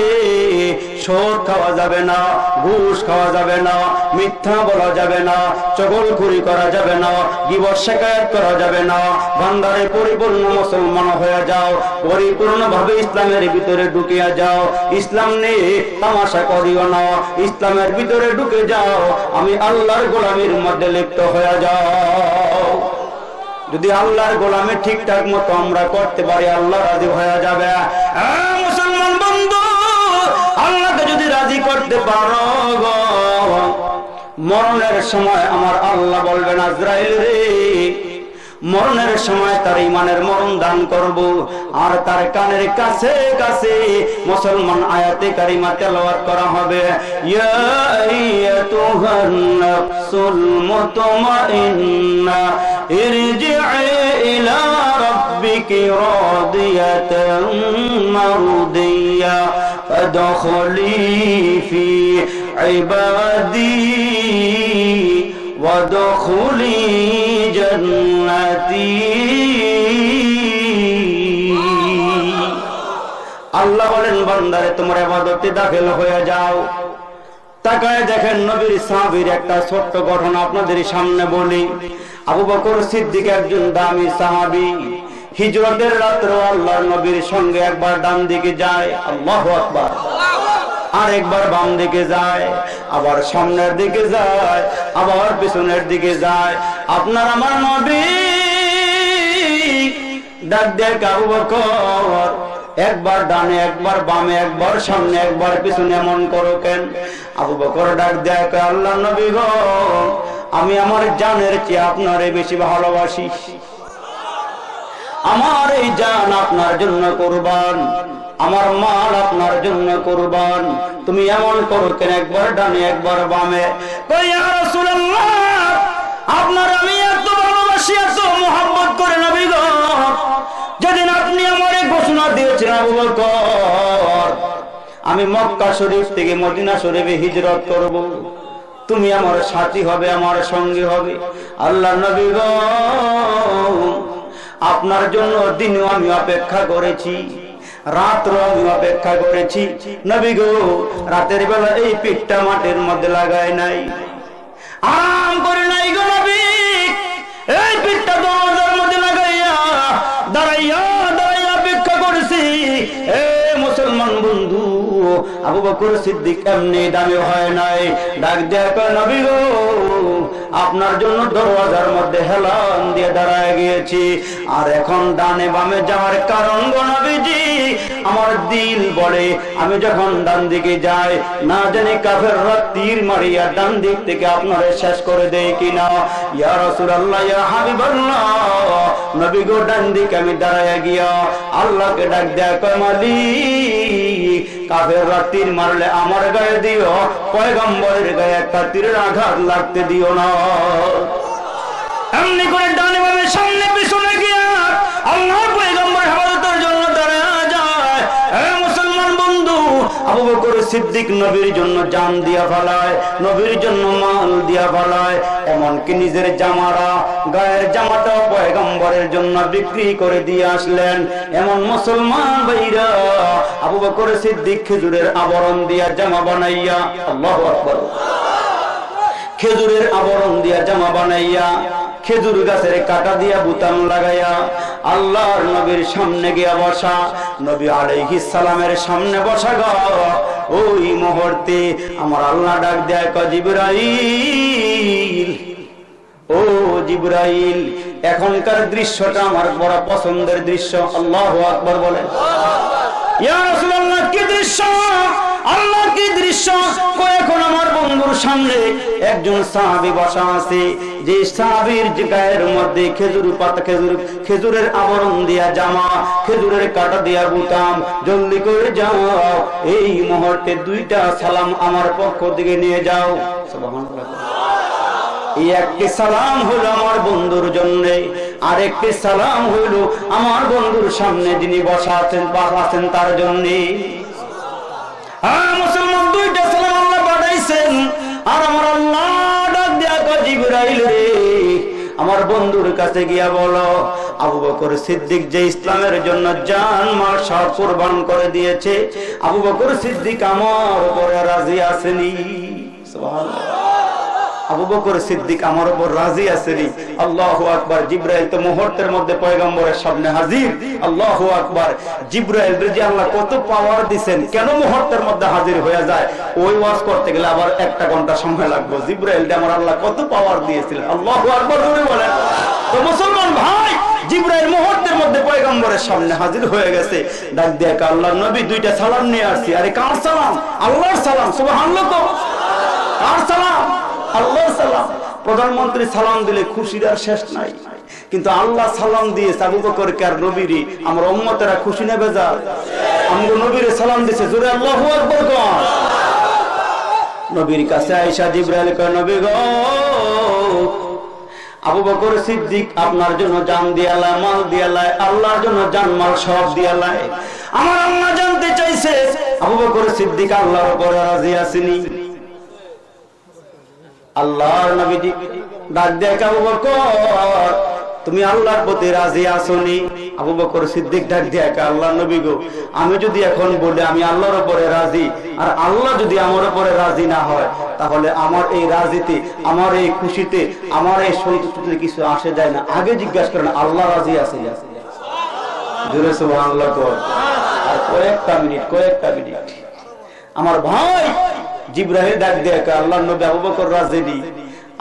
সুদ খাওয়া যাবে না, ঘুষ খাওয়া যাবে না, মিথ্যা বলা যাবে না, চগলখুরি করা যাবে না, গীবত শিকায়াত করা যাবে না। বান্দারে পরিপূর্ণ মুসলমান হয়ে যাও, পরিপূর্ণভাবে ইসলামের ভিতরে ঢুকিয়া যাও। ইসলাম নিয়ে তামাশা করিও না, ইসলামের ভিতরে ঢুকে যাও, আমি আল্লাহর গোলামির মধ্যে লিপ্ত হয়ে যাও। যদি আল্লাহর গোলামি ঠিকঠাক মতো আমরা করতে পারি, আল্লাহ রাজি হয়ে যাবে। মুসলমান বন্ধু, আল্লাহকে যদি রাজি করতে পারো, মরণের সময় আমার আল্লাহ বলবেন, আজরাইল রে, মরণের সময় তার ইমানের মরণ দান করব। আর তার কানের কাছে কাছে মুসলমান আয়াতে কারিমা তেলাওয়াত করা হবে, ইয়া আইয়াতুহান নাফসুল মুতমাইন্না ইরজি'i ইলা রাব্বিকি রাদিয়াতান মারদিয়া ফাদখুলি ফি ইবাদি ওয়াদখুলি জান্নাতি। আল্লাহ বলেন, বান্দারে তোমার ইবাদতে দাখিল হয়ে যাও। তাকায় দেখেন নবীর সাহাবীর একটা ছোট্ট ঘটনা আপনাদের সামনে বলি। আবু বকর সিদ্দিক একজন দামি সাহাবী, হিজরতের রাত্রে আল্লাহর নবীর সঙ্গে একবার ডান দিকে যায়, আল্লাহু আকবার, আর একবার বাম দিকে যায়, আবার সামনের দিকে যায়, আবার পিছনের দিকে যায়। আপনার আমার নবী ডাক দেয়, আবু বকর, একবার ডানে একবার বামে, একবার সামনে একবার পিছনে এমন করো কেন? আবু বকর ডাক দেয়, আল্লাহর নবী গো, আমি আমার জানের চেয়ে আপনারে বেশি ভালোবাসি, আমার এই জান আপনার জন্য কুরবান, আমার মাল আপনার জন্য কুরবান, তুমি এমন করো কেন একবার ডানে একবার বামে? কই ইয়া রাসূলুল্লাহ, আপনার আমি এত ভালোবাসি, এত মোহাব্বত করে নবী গো, যেদিন আপনি আমারে ঘোষণা দিয়েছেন আবু বকর আমি মক্কা শরীফ থেকে মদিনা শরীফে হিজরত করব, তুমি আমার সাথী হবে, আমার সঙ্গী হবে। আল্লাহর নবী গো, আপনার জন্য দিনও আমি অপেক্ষা করেছি, রাত্র আমি অপেক্ষা করেছি। নবী গো, রাতের বেলা এই পিঠটা মাটির মধ্যে লাগায় নাই, আরাম করে নাই গো নবী, এই পিঠটা দরজার মধ্যে লাগাইয়া দাঁড়াইয়া দাঁড়াইয়া অপেক্ষা করেছি। এ মুসলমান বন্ধু, আবু বকর সিদ্দিক এমনি দামি হয় নাই, ডাক দেয়া কয়, নবী গো, আপনার জন্য দরওয়াজার মধ্যে হেলান দিয়ে দাঁড়ায় গিয়েছি, আর এখন ডানে বামে যাওয়ার কারণ গো নবীজি, আমার দিল বলে আমি যখন ডান দিকে যাই, না জানি কাফেররা তীর মারিয়া ডান দিক থেকে আপনারে শেষ করে দেয় কিনা। ইয়া রাসূলুল্লাহ, ইয়া হাবিবাল্লাহ, নবী গো ডান দিকে আমি দাঁড়ায় গিয়া আল্লাহকে ডাক দেয়া কয় মালিক কাফেররা তীর মারলে আমার গায়ে দিও, পয়গম্বরের গায়ে একটা তীরের আঘাত লাগতে দিও না। এমনি করে ডানে বামে সামনে পিছনে গিয়া আল্লাহর পয়গম্বর হেফাজতের জন্য দাঁড়ায় যায়। মুসলমান বন্ধু, আবু বকর সিদ্দিক নবীর জন্য জান দিয়া ফেলায়, নবীর জন্য মাল দিয়া ফেলায়, এমনকি নিজের জামারা গায়ের জামাটা পয়গম্বরের জন্য বিক্রি করে দিয়ে আসলেন। এমন মুসলমান ভাইরা আবু বকর সিদ্দিক খেজুরের আবরণ দিয়া জামা বানাইয়া, আল্লাহু আকবার, খেজুরের আবরণ দিয়া জামা বানাইয়া খেজুর গাছের কাটা দিয়া বুতাম লাগাইয়া আল্লাহর নবীর সামনে গিয়া বসা। নবী আলাইহিস সালামের সামনে বসা গো। ওই মুহূর্তে আমার আল্লাহ ডাক দেয় কয় জিবরাইল, ও জিবরাইল, এখনকার দৃশ্যটা আমার বড় পছন্দের দৃশ্য। আল্লাহু আকবার বলেন। ইয়া রাসূলুল্লাহ, কি দৃশ্য? আল্লাহ কি দৃশ্য? এখন আমার বন্ধুর সামনে একজন সাহাবী বসা আছে, যে সাহাবীর গায়ের মধ্যে খেজুর পাতা, খেজুরের আবরণ দিয়া জামা, খেজুরের কাটা দিয়া বুতাম। জলদি করে যাও, এই মুহূর্তে 2টা সালাম আমার পক্ষ থেকে নিয়ে যাও। সুবহানাল্লাহ। এই একটি সালাম হলো আমার বন্ধুর জন্য, আর একটি সালাম হলো আমার বন্ধুর সামনে যিনি বসা আছেন তার জন্য। মুসলমান, 2টা সালাম আল্লাহ পাঠাইছেন। আর আমার আল্লাহ ডাক দিয়া কয় জিবরাইল রে, আমার বন্ধুর কাছে গিয়া বলো আবু বকর সিদ্দিক যে ইসলামের জন্য জান মাল সব কুরবান করে দিয়েছে, আবু বকর সিদ্দিক আমার উপরে রাজি আছেনি? সুবহানাল্লাহ। আবু বকর সিদ্দিক আমার উপর রাজি আছেনি? আল্লাহু আকবার। জিবরাইল তো মুহূর্তের মধ্যে পয়গম্বরের সামনে হাজির। আল্লাহু আকবার। জিবরাইল যে আল্লাহ কত পাওয়ার দিবেন, কেন মুহূর্তের মধ্যে হাজির হয়ে যায়? ওই ওয়াজ করতে গেলে আবার 1 ঘন্টা সময় লাগবে। জিবরাইল আমার আল্লাহ কত পাওয়ার দিয়েছিলেন। আল্লাহু আকবার জোরে বলেন। তো মুসলমান ভাই, জিবরাইল মুহূর্তের মধ্যে পয়গম্বরের সামনে হাজির হয়ে গেছে। ডাক দিয়ে আল্লাহর নবী 2টা সালাম নিয়ে আসছি। আরে কার সালাম? আল্লাহর সালাম। সুবহানাল্লাহ। কার সালাম? আল্লাহর সালাম। প্রধানমন্ত্রী সালাম দিলে খুশির আর শেষ নাই, কিন্তু আল্লাহ সালাম দিয়ে আবু বকরকে আর নবীরে আমরা উম্মতেরা খুশি নেবে যা? আমরা নবীরে সালাম দিয়েছে, জোরে আল্লাহু আকবার কোন। নবীর কাছে আয়েশা জিবরাইল কয় নবী গো, আবু বকর সিদ্দিক আপনার জন্য জান দিয়ালায়, মাল দিয়ালায়, আল্লাহর জন্য জান মাল সব দিয়ালায়। আমার আল্লাহ জানতে চাইছে আবু বকর সিদ্দিক আল্লাহর উপরে রাজি আছেনি? আল্লাহর নবীজি ডাক দেয় আবু বকর, তুমি আল্লাহর প্রতি রাজি আসনি? আবু বকর সিদ্দিক ডাক দেয় আল্লাহর নবী গো, আমি যদি এখন বলি আমি আল্লাহর উপরে রাজি, আর আল্লাহ যদি আমার উপরে রাজি না হয়, তাহলে আমার এই রাজিতে, আমার এই খুশিতে, আমার এই সন্তুষ্টিতে কিছু আসে যায় না। আগে জিজ্ঞাসা করেন আল্লাহ রাজি আছে? জোরে সুবহানাল্লাহ। আর কয়েকটা মিনিট আমার ভাই জিবরাইল ডাক দিয়ে আল্লাহর নবী আবু বকর রাজি নি?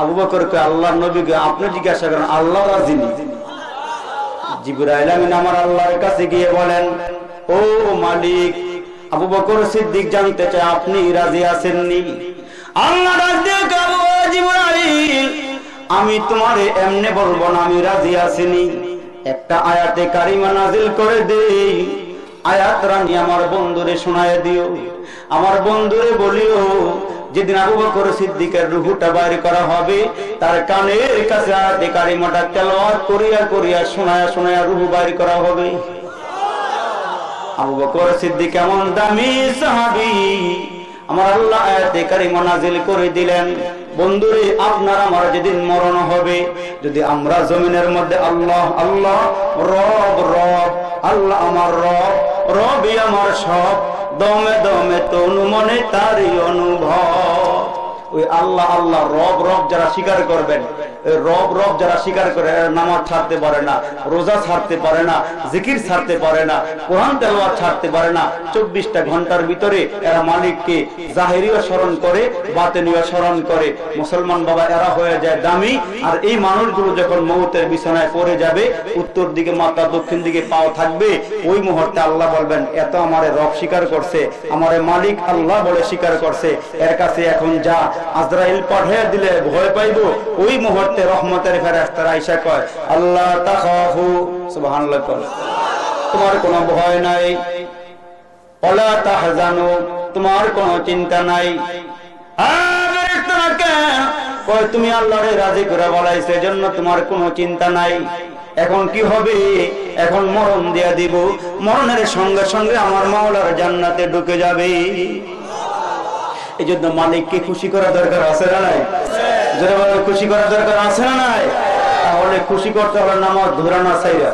আবু বকর কয় আল্লাহর নবীকে আপনি জিজ্ঞাসা করেন আল্লাহ রাজি নি? জিবরাইল আমিন আমার আল্লাহর কাছে গিয়ে বলেন, ও মালিক, আবু বকর সিদ্দিক জানতে চায় আপনি রাজি আছেন নি? আল্লাহ ডাক দিয়ে কয় জিবরাইল, আমি তোমারে এমনি বলবো না আমি রাজি আছিনি, একটা আয়াতে কারিমা নাজিল করে দেই, আয়াত রানী আমার বন্ধুরে শোনায় দিও। আমার বন্ধুরে বলিও যেদিন আবু বকর সিদ্দিকের রূহটা বাইর করা হবে, তার কানের কাছে আয়াতে কারিমাটা তেলাওয়াত করিয়া করিয়া শোনায়া রূহ বাইর করা হবে। আবু বকর সিদ্দিক এমন দামি সাহাবী, আমার আল্লাহ আয়াতে কারিমা নাজিল করে দিলেন, বন্ধুরে আপনার আমার যেদিন মরণ হবে, যদি আমরা জমিনের মধ্যে আল্লাহ আল্লাহ, রব রব, আল্লাহ আমার রব, রবই আমার সব, দমে দমে তনু মনে তারই অনুভব। ওই আল্লাহ আল্লাহ রব রব যারা স্বীকার করবেন, রব রব যারা স্বীকার করে, নামাজ ছাড়তে পারে না, রোজা ছাড়তে পারে না, জিকির ছাড়তে পারে না, কোরআন তেলাওয়াত ছাড়তে পারে না, 24টা ঘন্টার ভিতরে এরা মালিককে জাহিরিও স্মরণ করে, বাতিনিও স্মরণ করে। মুসলমান বাবা, এরা হয়ে যায় দামি। আর এই মানুষগুলো যখন মউতের বিছানায় পড়ে যাবে, উত্তর দিকে মাথা, দক্ষিণ দিকে পাও থাকবে, ওই মুহূর্তে আল্লাহ বলবেন, এত আমারে রব স্বীকার করছে, আমারে মালিক আল্লাহ বলে স্বীকার করছে, এর কাছে এখন যা, আজরাইল পাঠিয়ে দিলে ভয় পাইবো, ওই মুহূর্তে রহমতের ফেরেশতারা আয়েশা কয় আল্লাহ তাখাফু, সুবহানাল্লাহ, তোমার কোনো ভয় নাই, ওয়ালা তাহজানু, তোমার কোনো চিন্তা নাই। কয় তুমি আল্লাহরে রাজি করে বলাইছে, এজন্য তোমার কোনো চিন্তা নাই। এখন কি হবে? এখন মরণ দিয়া দিব, মরণের সঙ্গে সঙ্গে আমার মাওলার জান্নাতে ঢুকে যাবে। এই জন্য মালিককে খুশি করা দরকার আছে না নাই? যারা বলে খুশি করা দরকার আছে না নাই? তাহলে খুশি করতে হবে নামাজ ধরানা চাইরা,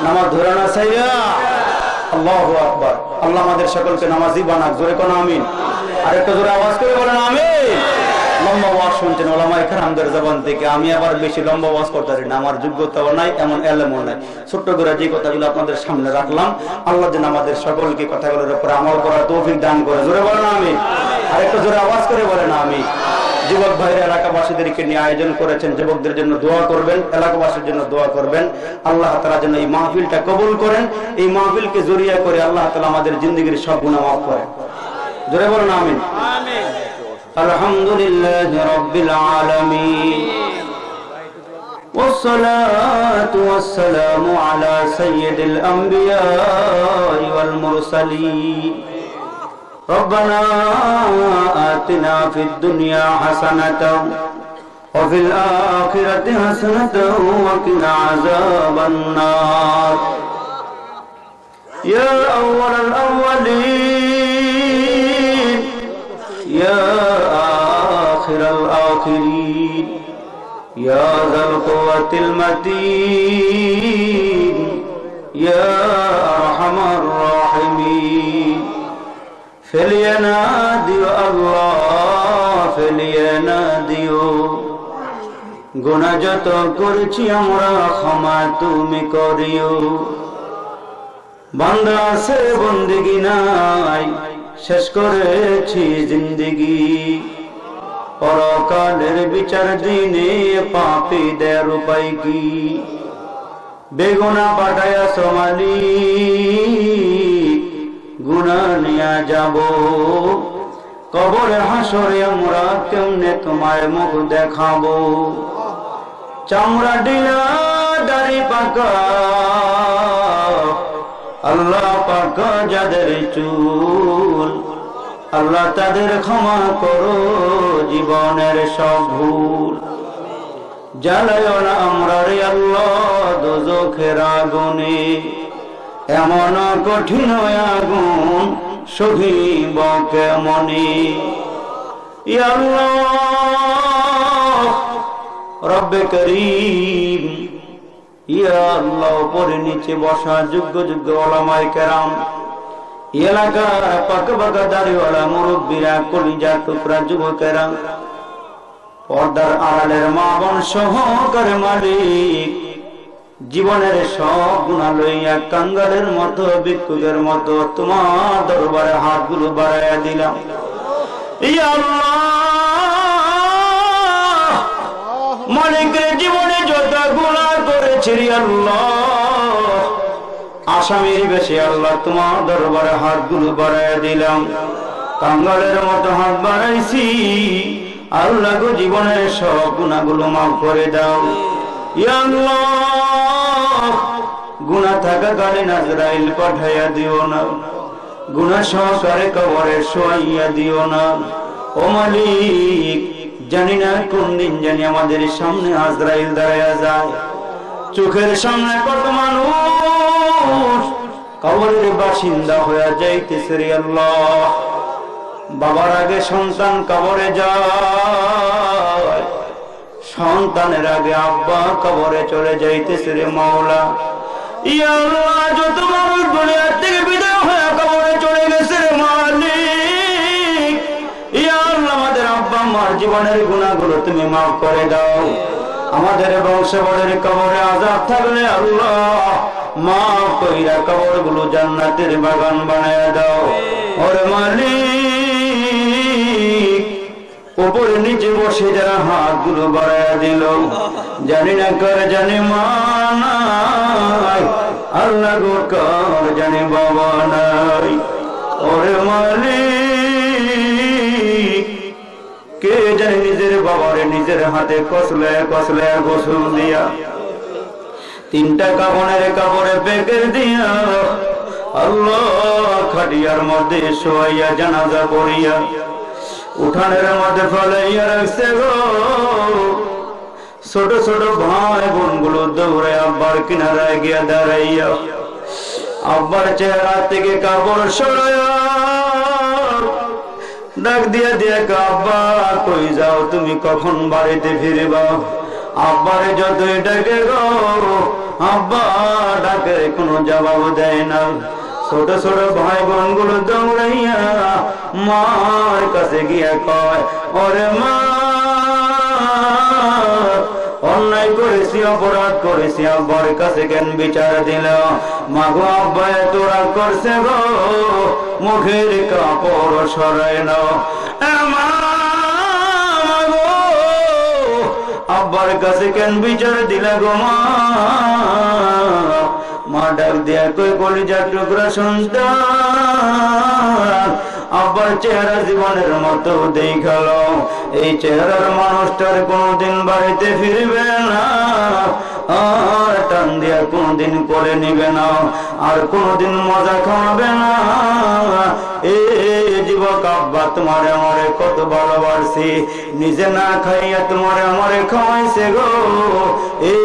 নামাজ ধরানা চাইরা। আল্লাহু আকবার। আল্লাহ আমাদের সকলকে নামাজি বানাক, জোরে কোন আমিন। আরেকটা জোরে আওয়াজ করে বলেন আমিন। লম্বা ওয়াজ শুনছেন ওলামায়ে কেরামদের জবান থেকে, আমি আবার বেশি লম্বা ওয়াজ করতে পারি না, আমার যোগ্যতাও নাই, এমন এলেমও নাই। ছোট্ট করে যে কথাগুলো আপনাদের সামনে রাখলাম, আল্লাহ যেন আমাদের সকলকে কথাগুলোর উপর আমল করার তৌফিক দান করে, জোরে বলেন আমিন। আরেকটা জোরে আওয়াজ করে বলেন আমিন। যুবক ভাইরা এলাকাবাসীদেরকে নিয়ে আয়োজন করেছেন, যুবকদের জন্য দোয়া করবেন, এলাকাবাসীর জন্য দোয়া করবেন। আল্লাহ তাআলা যেন এই মাহফিলটা কবুল করেন, এই মাহফিলকে জরিয়া করে আল্লাহ তাআলা আমাদের জিন্দেগীর সব গুনাহ মাফ করেন, জোরে বলেন আমিন। আলহামদুলিল্লাহি রাব্বিল আলামিন, ওয়াসসালাতু ওয়াসসালামু আলা সাইয়্যিদিল আমবিয়া ওয়াল মুরসালিন। ربنا آتنا في الدنيا حسنة وفي الآخرة حسنة وقنا عذاب النار يا أول الأولين يا آخر الآخرين يا ذا القوة المتين يا أرحم الراحمين ফেলিয়ে না দিও আল্লাহ, ফেলিয়ে না দিও। গুনাহ যত করেছি আমরা ক্ষমা তুমি করিও। বান্দা আছে বন্দেগি নাই, শেষ করেছি জিন্দেগি। পরকালের বিচার দিনে পাপীদের উপায় কি? বেগুনাহ পাঠায়া মালিক, গুনাহ নিয়া যাব কবরে হাসরে, আমরা কেমনে তোমার মুখ দেখাবো? চামড়া ডিলা দাড়ি পাকা, আল্লাহ পাকা যাদের চুল, আল্লাহ তাদের ক্ষমা করো জীবনের সব ভুল। জ্বালায় না আমরা রে আল্লাহ দোজখের আগুনে, এমন কঠিন আগুন সহিব কেমনে? ইয়া আল্লাহ রব্বে করিম, ইয়া আল্লাহ উপরে নিচে বসা যোগ্য যোগ্য ওলামায়ে কেরাম, এলাকার পাকা পাকা দাড়িওয়ালা মুরব্বীরা, কলিজা টুকরা যুবকেরা, পর্দার আড়ালের মা বোন সহকারে মালিক, জীবনের সব গুনাহ লইয়া কাঙ্গালের মতো ভিক্ষুকের মতো তোমার দরবারে হাতগুলো বাড়াইয়া দিলাম। ইয়া আল্লাহ মালিকের জীবনে যত গুনাহ করেছি আল্লাহ, আসামির বেশি আল্লাহ তোমার দরবারে হাতগুলো বাড়াইয়া দিলাম। কাঙ্গালের মতো হাত বাড়াইছি আল্লাহ গো, জীবনের সব গুনাহগুলো মাফ করে দাও। ইয়া আল্লাহ গুনাহ থাকাকালীন আজরাইল পাঠাইয়া দিও না, গুনাহ সহকারে কবরে শোয়াইয়া দিও না। ও মালিক, জানি না কোন দিন জানি আমাদের সামনে আজরাইল দাঁড়াইয়া যায়। চোখের সামনে কত মানুষ কবরের বাসিন্দা হয়ে যাইতেছে রে আল্লাহ। বাবার আগে সন্তান কবরে যায়, সন্তানের আগে আব্বা কবরে চলে যাইতেছে রে মাওলা। ইয়া আল্লাহ যত মানুষ দুনিয়া থেকে বিদায় হয়ে কবরে চলে গেছে রে মালিক, ইয়া আল্লাহ আমাদের আব্বা মার জীবনের গুনাহগুলো তুমি মাফ করে দাও। আমাদের বংশধরের কবরে আযাব থাকলে আল্লাহ মাফ কইরা কবরগুলো জান্নাতের বাগান বানায়া দাও। ওরে মালিক, উপরে নিচে বসে যারা হাতগুলো বাড়াইয়া দিল, জানি না কার জানি মা নাই, আল্লাহ গো কার জানি বাবা নাই। ওরে মালিক, কে নিজের হাতে কসলে কসলে গোসল দিয়া, 3টা কাফনের কাপড়ে পেকের দিয়া আল্লাহ খাটিয়ার মধ্যে শোয়াইয়া জানাজা পড়িয়া উঠানের মধ্যে ফলাইয়া রাখছে গো। ছোট ছোট ভাই বোন গুলো দৌড়ে আব্বার কিনারায় গিয়া দাঁড়াইয়া আব্বার চেহারা থেকে কাপড় সরাইয়া ডাক দিয়া দিয়া, আব্বা কই যাও তুমি, কখন বাড়িতে ফিরবা? আব্বারে যতই ডাকে গো আব্বা ডাকে কোনো জবাব দেয় না। ছোট ছোট ভাই বোন গুলো দৌড়াইয়া মার কাছে গিয়া কয়, ওরে মা অন্যায় করেছি, অপরাধ করেছি, আব্বার কাছে কেন বিচার দিল? মা গো আব্বা এত রাগ করছে গো, মুখের কাপড় সরাই নাও। আব্বার কাছে কেন বিচার দিলে গো মা? মা ডাক দিয়া কই, কলিজার টুকরা সন্তান, আব্বার চেহারা জীবনের মতো দেখালো, এই চেহারার মানুষটার কোনদিন বাড়িতে ফিরবে না, আর টান দিয়া কোনদিন কোলে নিবে না, আর কোনদিন মজা খাওয়াবে না। এ যুবক আব্বা তোমারে আমারে কত ভালোবাসি, নিজে না খাইয়া তোমারে আমারে খাওয়াইছে গো। এ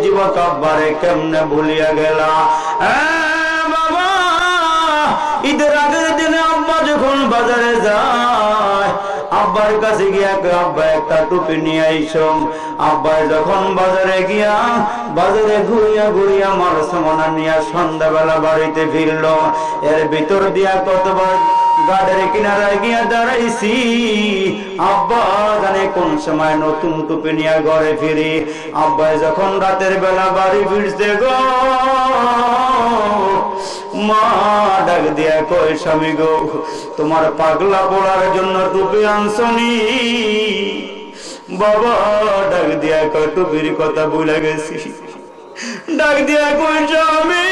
যুবক আব্বারে কেমনে ভুলিয়া গেলা? বাবা, ঈদের আগের দিনে আব্বা যখন বাজারে যায়, আব্বার কাছে গিয়া আব্বা একটা টুপি নিয়ে আইসো। আব্বা যখন বাজারে গিয়া বাজারে ঘুরিয়া ঘুরিয়া মাল সামানা নিয়ে সন্ধ্যাবেলা বাড়িতে ফিরলো, এর ভিতর দিয়া কতবার গাড়ির কিনারায় গিয়া দাঁড়াইছি, আব্বা জানে কোন সময় নতুন টুপি নিয়ে ঘরে ফিরি। আব্বা যখন রাতের বেলা বাড়ি ফিরছে গো, মা ডাক দিয়া কই, স্বামী গো তোমার পাগলা পড়ার জন্য টুপি আনছনি? বাবা ডাক দিয়া কই, টুপির কথা ভুলে গেছি। ডাক দিয়া কই, স্বামী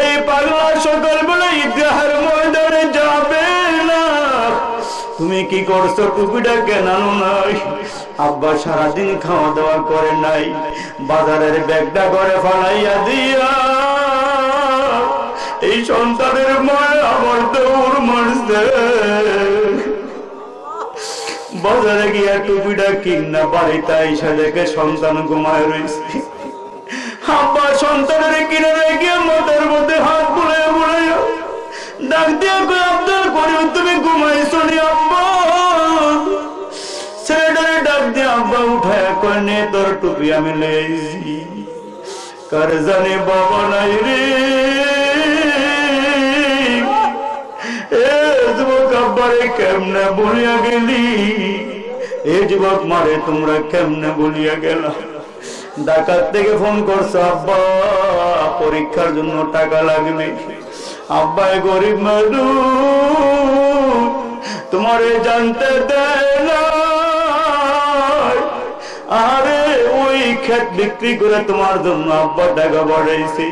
এই পাগলা সকালবেলা ঈদগাহের ময়দানে যাবে না, তুমি কি করছো? টুপিটা কেন আনো নাই? আব্বা সারাদিন খাওয়া দাওয়া করে নাই, বাজারের ব্যাগটা করে ফালাইয়া দিয়া এই সন্তানের মায় আমার দৌড় মারছে। বাজারে গিয়া টুপিটা কিনা বাড়িতে আইসা দেখে সন্তান ঘুমায় রয়েছে। আব্বা সন্তানের কিনারে গিয়ে মাথার মধ্যে হাত বুলাইয়া বুলাইয়া ডাক দিয়া কই, আব্দুল করিম তুমি ঘুমাইছো নি আব্বা? ছেলেটারে ডাক দিয়া আব্বা উঠায় কই, নে তোর টুপি আমি লইছি। কার জানে বাবা নাই রে, এ যুবক আব্বারে কেমনে বলিয়া গেলি? এ যুবক মারে তোমরা কেমনে বলিয়া গেলা? ঢাকা থেকে ফোন করছো, আব্বা পরীক্ষার জন্য টাকা লাগবে। আব্বা গরিব মানুষ, তোমারে জানতে দেয় না, আরে ওই ক্ষেত বিক্রি করে তোমার জন্য আব্বা টাকা বাড়াইছে।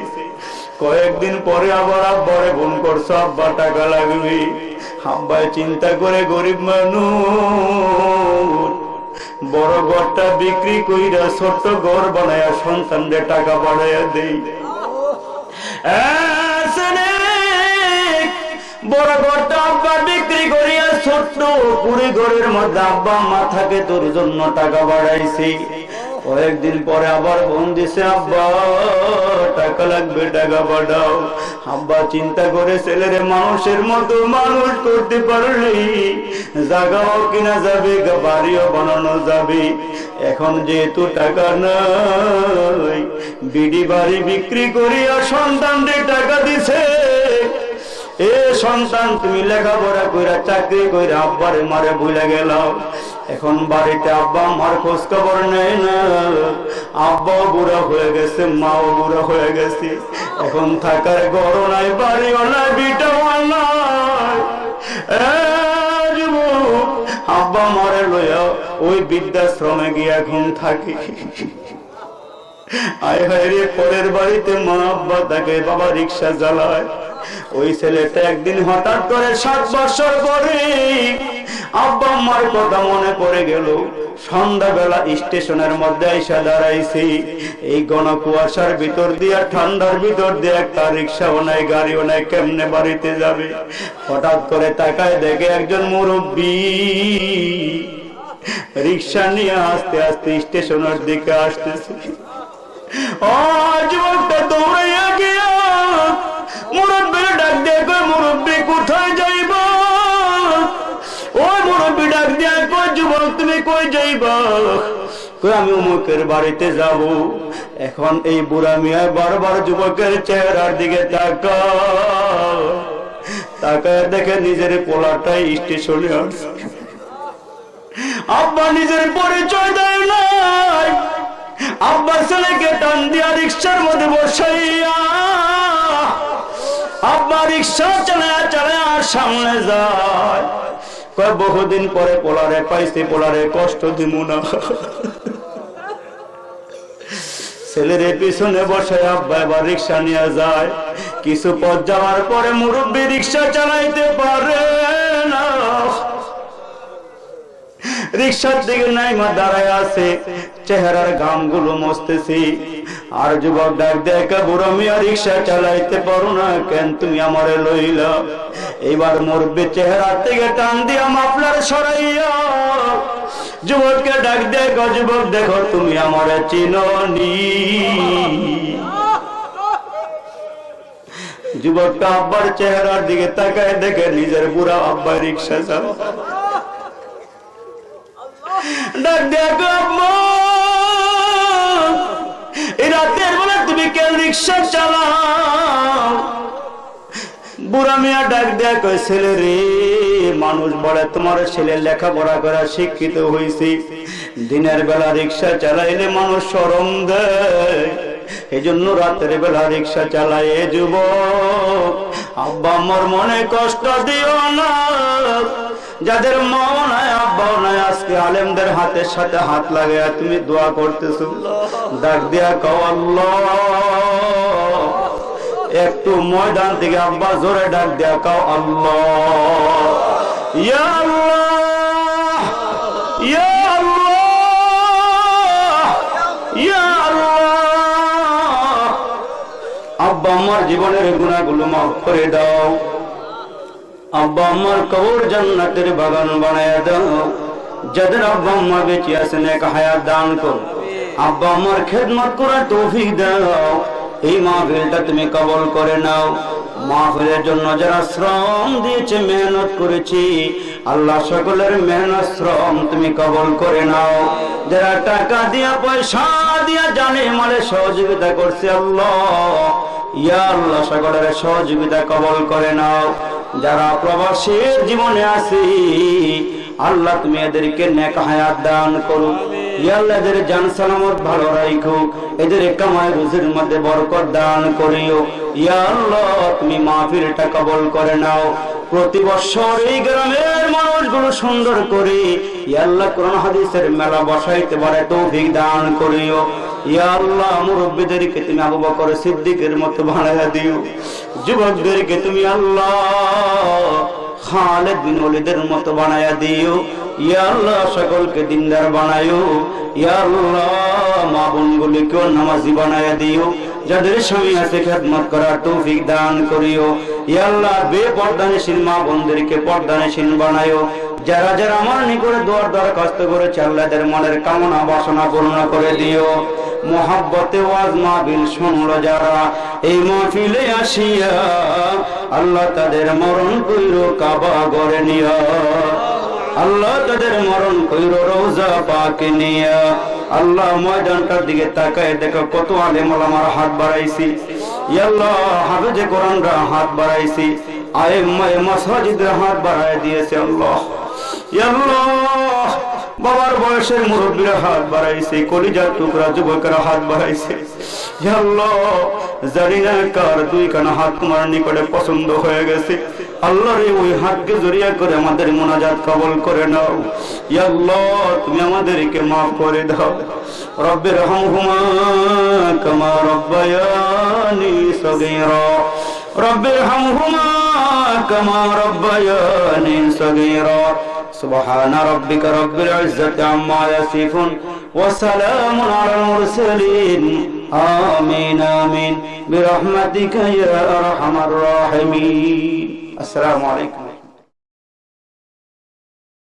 কয়েকদিন পরে আবার আব্বারে ফোন করছো, আব্বা টাকা লাগবে। আব্বা চিন্তা করে গরিব মানুষ বড় ঘরটা বিক্রি কইরা ছোট্ট ঘর বানায়া সন্তানদের টাকা বাড়াইয়া দেই। বড় ঘরটা আব্বা বিক্রি করিয়া ছোট্ট কুড়ি ঘরের মধ্যে আব্বা মা থাকে, তোর জন্য টাকা বাড়াইছি। কয়েকদিন পরে আবার ফোন দিছে, আব্বা টাকা লাগবে, টাকা বাড়াও। আব্বা চিন্তা করে ছেলেরে মানুষের মতো মানুষ করতে পারলি জায়গাও কিনা যাবে, বাড়িও বানানো যাবে। এখন যেহেতু টাকা নাই, বিড়ি বাড়ি বিক্রি করিয়া সন্তানদের টাকা দিছে। এ সন্তান তুমি লেখাপড়া কইরা চাকরি কইরা আব্বারে মারে ভুলে গেলাও। এখন বাড়িতে আব্বা মার খোঁজ খবর নেই না, আব্বাও বুড়া হয়ে গেছে, মাও বুড়া হয়ে গেছে। এখন থাকার ঘর নাই, বাড়িও নাই, বিটাও নাই। আব্বা মারে লইয়া ওই বৃদ্ধাশ্রমে গিয়ে এখন থাকি। আয় হায় রে, পরের বাড়িতে মা আব্বা থাকে, বাবা রিক্সা চালায়। ওই ছেলেটা একদিন হঠাৎ করে 7 বছর পরে আব্বা আম্মার কথা মনে পড়ে গেল। সন্ধ্যাবেলা স্টেশনের মধ্যে এসে দাঁড়াইছি। এই ঘন কুয়াশার ভিতর দিয়া, ঠান্ডার ভিতর দিয়ে একটা রিক্সাও নাই, গাড়িও নাই, কেমনে বাড়িতে যাবে? হঠাৎ করে তাকায় দেখে একজন মুরব্বী রিক্সা নিয়ে আস্তে আস্তে স্টেশনের দিকে আসতেছে। যুবকটা দৌড়াইয়া গিয়া মুরব্বীর ডাক দিয়ে কয়, মুরব্বী কোথায় যাইব? ওই মুরব্বী ডাক দিয়া কয়, যুবক তুমি কই যাইবা? কই আমি অমুকের বাড়িতে যাব। এখন এই বুড়া মিয়া বারবার যুবকের চেহারার দিকে তাকায় দেখে নিজের পোলাটাই স্টেশনে আসছে। আব্বা নিজের পরিচয় দেয় নাই। আব্বা ছেলেকে টান দিয়া রিক্সার মধ্যে বসাইয়া আব্বা রিক্সা চালায় চালায় আর সামনে যায়। কয় বহুদিন পরে পোলারে পাইছি, পোলারে কষ্ট দিব না। ছেলের পিছনে বসে আব্বা এবার রিক্সা নিয়ে যায়। কিছু পথ যাওয়ার পরে মুরব্বী রিক্সা চালাইতে পারে না। রিক্সার দিকে নাইমা দাঁড়ায় আছে, চেহারার ঘামগুলো মুছতেছি। আর যুবক ডাক দেখে, বুড়ো মিয়া রিক্সা চালাইতে পারো না কেন? তুমি আমারে লইলা। এইবার মুরব্বী চেহারা থেকে টান দিয়া মাফলার সরাইয়া যুবককে ডাক দেখো, যুবক দেখো তুমি আমারে চিনোনি? যুবকটা আব্বার চেহারার দিকে তাকায় দেখে নিজের বুড়া আব্বা রিক্সা চালায়। ডাক দেখো, আম্মা এই রাতের বেলা তুমি কেন রিক্সা চালাও? বুড়া মিয়া ডাক দেয়া কয়, ছেলে রে, মানুষ বলে তোমার ছেলে লেখাপড়া করা শিক্ষিত হয়েছে, দিনের বেলা রিক্সা চালাইলে মানুষ শরম দেয়, এই জন্য রাতের বেলা রিক্সা চালায়। যুবক, আব্বা আমার মনে কষ্ট দিও না। যাদের মা নাই, আব্বাও নাই, আজকে আলেমদের হাতের সাথে হাত লাগাইয়া তুমি দোয়া করতেছো। ডাক দিয়া কও, আল্লাহ। একটু ময়দান থেকে আব্বা জোরে ডাক দিয়া কও, আল্লাহ, ইয়া আল্লাহ, ইয়া আল্লাহ, ইয়া আল্লাহ। আব্বা আমার জীবনের গুনাহগুলো মাফ করে দাও। আব্বা আমার কবর জান্নাতের বাগান বানায়া দাও। যাদের আব্বা আম্মা বেঁচে আছেন এক হায়াত দান করো। আব্বা আমার খেদমত করার তৌফিক দাও। এই মাহফিলটা তুমি কবুল করে নাও। মাহফিলের জন্য যারা শ্রম দিয়েছে, মেহনত করেছি, আল্লাহ সকলের মেহনত শ্রম তুমি কবুল করে নাও। যারা টাকা দিয়া, পয়সা দিয়া, জানে মালে সহযোগিতা করছে, আল্লাহ ইয়া আল্লাহ সকলের সহযোগিতা কবুল করে নাও। যারা প্রবাসীর জীবনে আছে, আল্লাহ তুমি এদেরকে নেক হায়াত দান করো। ইয়া আল্লাহ এদের জান সালামত ভালো রাখো, এদের কামাই রুজির মধ্যে বরকত দান করিও। ইয়া আল্লাহ তুমি মাহফিলটা কবুল করে নাও। প্রতি বছর এই গ্রামের মানুষগুলো সুন্দর করে ইয়া আল্লাহ কোরআন হাদিসের মেলা বসাইতে পারে তৌফিক দান করিও। ইয়া আল্লাহ মুরব্বিদেরকে তুমি আবু বকর সিদ্দিকের মতো বানায়া দিও। যুবকদেরকে তুমি আল্লাহ খালিদ বিন ওয়ালিদের মতো বানায়া দিও। ইয়া আল্লাহ সকলকে দিনদার বানায়ো। ইয়া আল্লাহ মা বোনগুলিকে নামাজি বানায়া দিও। যাদের স্বামী আছে খেদমত করার তৌফিক দান করিও। ইয়া আল্লাহ বেপর্দানশীল মা বোনদেরকে পর্দানশীল বানায়ো। যারা যারা আমার নিকটে দোয়ার দরখাস্ত করেছে, আল্লাহ এদের মনের কামনা বাসনা পূর্ণ করে দিও। মোহাব্বতে ওয়াজ মাহফিল শুনলো যারা, এই মাহফিলে আসিয়া আল্লাহ তাদের মরণ কইরো কাবা ঘরে নিয়া। আল্লাহ তাদের মরণ কইরো রওজা পাকে নিয়া। আল্লাহ ময়দানটার দিকে তাকায় দেখো কত আলেম ওলামার হাত বাড়াইছি। ইয়া আল্লাহ হাফেজে কোরআনরা হাত বাড়াইছি, আইম্মায়ে মাসাজিদরা হাত বাড়ায় দিয়েছে। আল্লাহ ইয়া আল্লাহ বাবার বয়সের মুরব্বীরা হাত বাড়াইছে, কলিজার টুকরা যুবকেরা হাত বাড়াইছে। ইয়া আল্লাহ জানি না কার দুইখানা হাত তোমার নিকটে পছন্দ হয়ে গেছে। আল্লাহ রে ওই হাতকে জড়িয়ে করে আমাদের মুনাজাত কবুল করে নাও। ইয়া আল্লাহ তুমি আমাদেরকে মাফ করে দাও। রব্বিরহামহুমা কামা রাব্বায়ানি সগীরা। رب ارحمهما كما ربياني صغيرا سبحان ربك رب العزة عما يصفون وسلام على المرسلين آمين آمين برحمتك يا أرحم الراحمين السلام عليكم